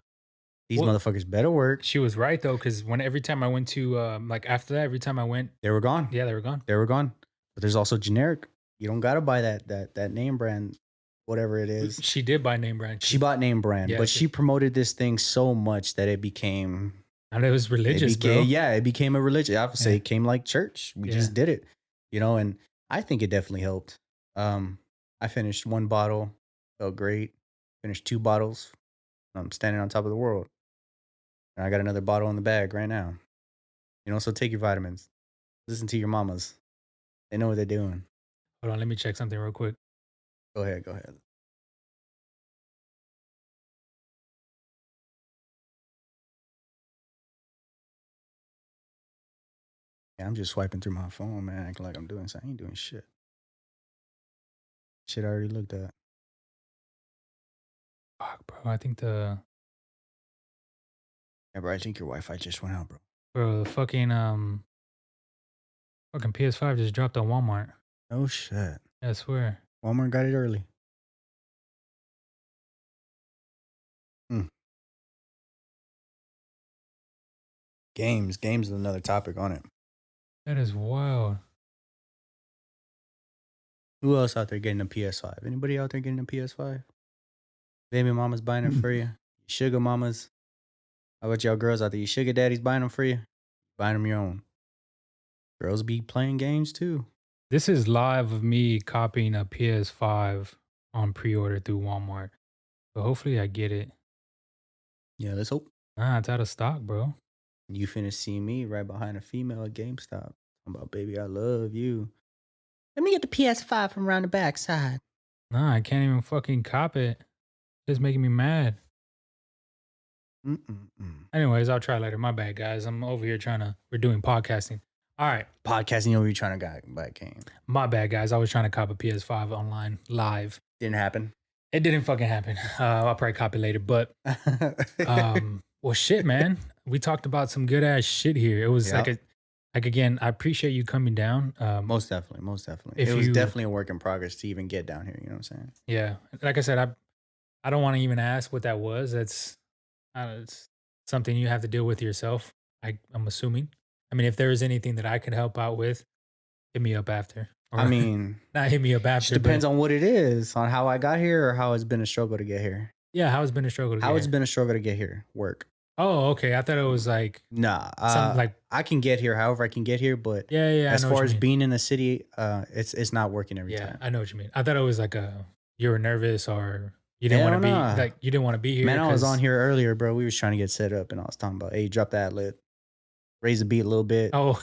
Speaker 2: These motherfuckers better work.
Speaker 1: She was right though, because every time I went to like after that, every time I went,
Speaker 2: they were gone.
Speaker 1: Yeah, they were gone.
Speaker 2: They were gone. But there's also generic. You don't gotta buy that name brand, whatever it is.
Speaker 1: She did buy name brand.
Speaker 2: She bought name brand, but she promoted this thing so much that it became.
Speaker 1: And it was religious, bro.
Speaker 2: Yeah, it became a religion. I would say it came like church. We just did it, and I think it definitely helped. I finished 1 bottle, felt great. Finished 2 bottles. I'm standing on top of the world. And I got another bottle in the bag right now. So take your vitamins. Listen to your mamas. They know what they're doing.
Speaker 1: Hold on, let me check something real quick.
Speaker 2: Go ahead. Yeah, I'm just swiping through my phone, man, acting like I'm doing something. I ain't doing shit. Shit I already looked at.
Speaker 1: Fuck, bro. I think
Speaker 2: Yeah, bro, I think your Wi-Fi just went out, bro.
Speaker 1: the fucking PS5 just dropped on Walmart.
Speaker 2: Oh shit.
Speaker 1: I swear.
Speaker 2: Walmart got it early. Games is another topic on it.
Speaker 1: That is wild.
Speaker 2: Who else out there getting a PS5? Anybody out there getting a PS5? Baby mama's buying it for you. Sugar mamas. How about y'all girls out there? Your sugar daddy's buying them for you. Buying them your own. Girls be playing games too.
Speaker 1: This is live of me copying a PS5 on pre-order through Walmart. But hopefully I get it.
Speaker 2: Yeah, let's hope.
Speaker 1: Nah, it's out of stock, bro.
Speaker 2: You finna see me right behind a female at GameStop. I'm about, baby, I love you. Let me get the PS5 from around the backside.
Speaker 1: Nah, I can't even fucking cop it. It's making me mad. Anyways, I'll try later. My bad, guys. I'm over here we're doing podcasting. All right.
Speaker 2: Podcasting, you know, you're trying to buy a game.
Speaker 1: My bad, guys. I was trying to cop a PS5 online live.
Speaker 2: Didn't happen.
Speaker 1: It didn't fucking happen. I'll probably cop it later. But well, shit, man. We talked about some good ass shit here. It was
Speaker 2: Yep.
Speaker 1: like again, I appreciate you coming down.
Speaker 2: Most definitely, most definitely.
Speaker 1: If
Speaker 2: It was
Speaker 1: you-
Speaker 2: definitely a work in progress to even get down here. You know what I'm saying?
Speaker 1: Yeah, like I said, I don't want to even ask what that was. It's something you have to deal with yourself. I'm assuming. I mean, if there is anything that I could help out with, hit me up after.
Speaker 2: I mean,
Speaker 1: not hit me up
Speaker 2: it
Speaker 1: after.
Speaker 2: depends on what it is, on how I got here or how it's been a struggle to get here.
Speaker 1: Yeah, how it's been a struggle. To
Speaker 2: How
Speaker 1: get
Speaker 2: it's
Speaker 1: here.
Speaker 2: been a struggle to get here. Work.
Speaker 1: Oh, okay. I thought it was like
Speaker 2: Nah,
Speaker 1: something like
Speaker 2: I can get here however I can get here, but
Speaker 1: yeah.
Speaker 2: as
Speaker 1: I know
Speaker 2: far
Speaker 1: what
Speaker 2: as
Speaker 1: you mean.
Speaker 2: being in the city, it's not working every
Speaker 1: Yeah,
Speaker 2: time.
Speaker 1: I know what you mean. I thought it was like you were nervous or you didn't
Speaker 2: Hell
Speaker 1: want to be
Speaker 2: nah.
Speaker 1: like you didn't want to be here.
Speaker 2: Man, I was
Speaker 1: 'cause-
Speaker 2: on here earlier, bro. We was trying to get set up, and I was talking about, hey, drop that lit, raise the beat a little bit,
Speaker 1: Oh,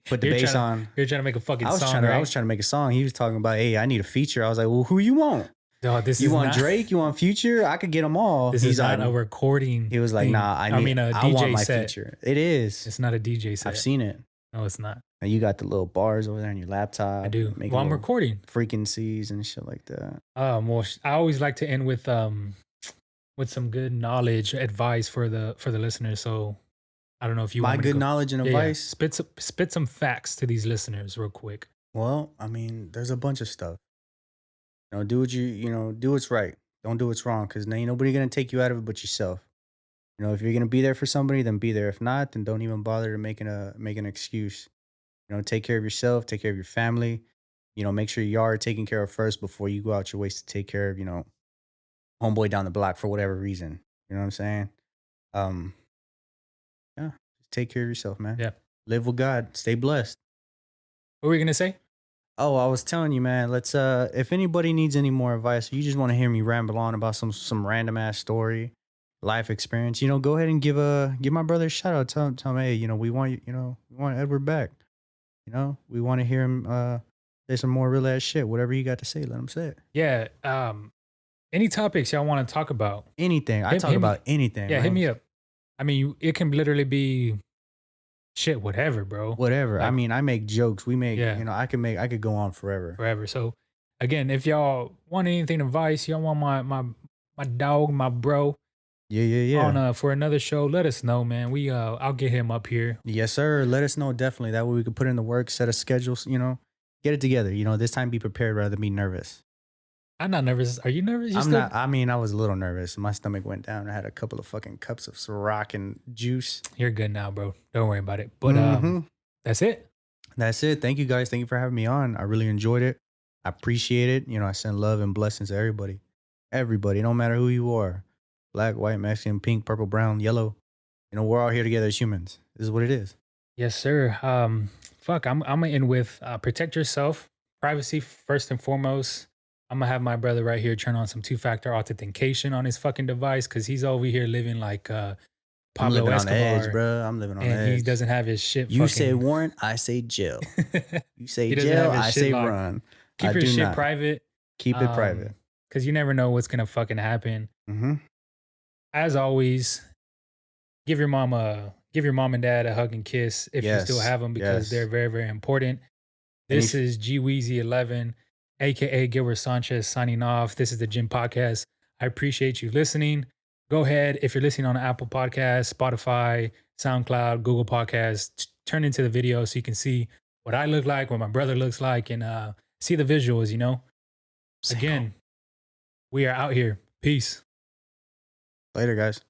Speaker 2: put the
Speaker 1: you're
Speaker 2: bass
Speaker 1: trying
Speaker 2: on.
Speaker 1: you're trying to make a fucking
Speaker 2: I was
Speaker 1: song,
Speaker 2: trying to,
Speaker 1: right?
Speaker 2: I was trying to make a song. He was talking about, hey, I need a feature. I was like, well, who you want?
Speaker 1: Oh, this
Speaker 2: You
Speaker 1: is
Speaker 2: want
Speaker 1: not,
Speaker 2: Drake? You want Future? I could get them all.
Speaker 1: This
Speaker 2: He's
Speaker 1: is not
Speaker 2: like,
Speaker 1: a recording.
Speaker 2: he was like,
Speaker 1: thing.
Speaker 2: nah, I
Speaker 1: mean a
Speaker 2: want
Speaker 1: DJ
Speaker 2: my
Speaker 1: set.
Speaker 2: feature. It is.
Speaker 1: It's not a DJ set.
Speaker 2: I've seen it.
Speaker 1: No, it's not.
Speaker 2: And you got the little bars over there on your laptop.
Speaker 1: I do.
Speaker 2: making
Speaker 1: Well, I'm
Speaker 2: little
Speaker 1: recording.
Speaker 2: frequencies and shit like that.
Speaker 1: Well, I always like to end with some good knowledge, advice for the listeners. So I don't know if you
Speaker 2: My
Speaker 1: want me to
Speaker 2: good
Speaker 1: go-
Speaker 2: knowledge and
Speaker 1: Yeah, yeah.
Speaker 2: advice.
Speaker 1: Spit some facts to these listeners real quick.
Speaker 2: Well, I mean, there's a bunch of stuff. Do what do what's right. Don't do what's wrong, because ain't nobody gonna take you out of it but yourself. If you're gonna be there for somebody, then be there. If not, then don't even bother to make an excuse. Take care of yourself, take care of your family. Make sure you are taken care of first before you go out your ways to take care of, homeboy down the block for whatever reason. You know what I'm saying? Yeah, just take care of yourself, man.
Speaker 1: Yeah.
Speaker 2: Live with God. Stay blessed.
Speaker 1: What were you gonna say?
Speaker 2: Oh, I was telling you, man. Let's if anybody needs any more advice, or you just want to hear me ramble on about some random ass story, life experience, go ahead and give my brother a shout out. Tell him, hey, we want we want Edward back. We want to hear him say some more real ass shit. Whatever you got to say, let him say it.
Speaker 1: Yeah. Any topics y'all want to talk about?
Speaker 2: Anything. I
Speaker 1: Hit-
Speaker 2: talk
Speaker 1: hit me-
Speaker 2: about anything.
Speaker 1: Yeah, hit
Speaker 2: man.
Speaker 1: me up. I mean, it can literally be shit, whatever, bro.
Speaker 2: Whatever. I
Speaker 1: Like-
Speaker 2: mean, I make jokes. We make.
Speaker 1: Yeah.
Speaker 2: I could go on forever.
Speaker 1: Forever. So again, if y'all want anything advice, y'all want my dog, my bro
Speaker 2: Yeah.
Speaker 1: on for another show, let us know, man. I'll get him up here.
Speaker 2: Yes, sir. Let us know, definitely. That way we could put in the work, set a schedule, get it together. This time be prepared rather than be nervous.
Speaker 1: I'm not nervous. Are you nervous? You
Speaker 2: I'm
Speaker 1: still-
Speaker 2: not. I mean, I was a little nervous. My stomach went down. I had a couple of fucking cups of Ciroc and juice.
Speaker 1: You're good now, bro. Don't worry about it. But
Speaker 2: Mhm.
Speaker 1: that's it.
Speaker 2: That's it. Thank you guys. Thank you for having me on. I really enjoyed it. I appreciate it. I send love and blessings to everybody. Everybody, no matter who you are. Black, white, Mexican, pink, purple, brown, yellow. We're all here together as humans. This is what it is.
Speaker 1: Yes, sir. Fuck, I'm gonna end with protect yourself, privacy first and foremost. I'm gonna have my brother right here turn on some 2-factor authentication on his fucking device because he's over here living like
Speaker 2: I'm
Speaker 1: Pablo
Speaker 2: living on
Speaker 1: Escobar,
Speaker 2: the edge, bro. I'm living on the
Speaker 1: and
Speaker 2: edge.
Speaker 1: he doesn't have his shit.
Speaker 2: You
Speaker 1: fucking,
Speaker 2: say warrant, I say jail. You say
Speaker 1: He doesn't have
Speaker 2: jail,
Speaker 1: his
Speaker 2: I
Speaker 1: shit
Speaker 2: say
Speaker 1: locked.
Speaker 2: run.
Speaker 1: keep
Speaker 2: I
Speaker 1: your
Speaker 2: do
Speaker 1: shit
Speaker 2: not.
Speaker 1: private.
Speaker 2: Keep it private.
Speaker 1: Because you never know what's gonna fucking happen.
Speaker 2: Mm-hmm.
Speaker 1: As always, give your mom and dad a hug and kiss if you still
Speaker 2: Yes,
Speaker 1: have them because
Speaker 2: yes.
Speaker 1: they're very, very important.
Speaker 2: And
Speaker 1: This is G Weezy 11, aka Gilbert Sanchez, signing off. This is the GINN Podcast. I appreciate you listening. Go ahead, if you're listening on Apple Podcasts, Spotify, SoundCloud, Google Podcasts, turn into the video so you can see what I look like, what my brother looks like, and see the visuals. Again, we are out here. Peace.
Speaker 2: Later, guys.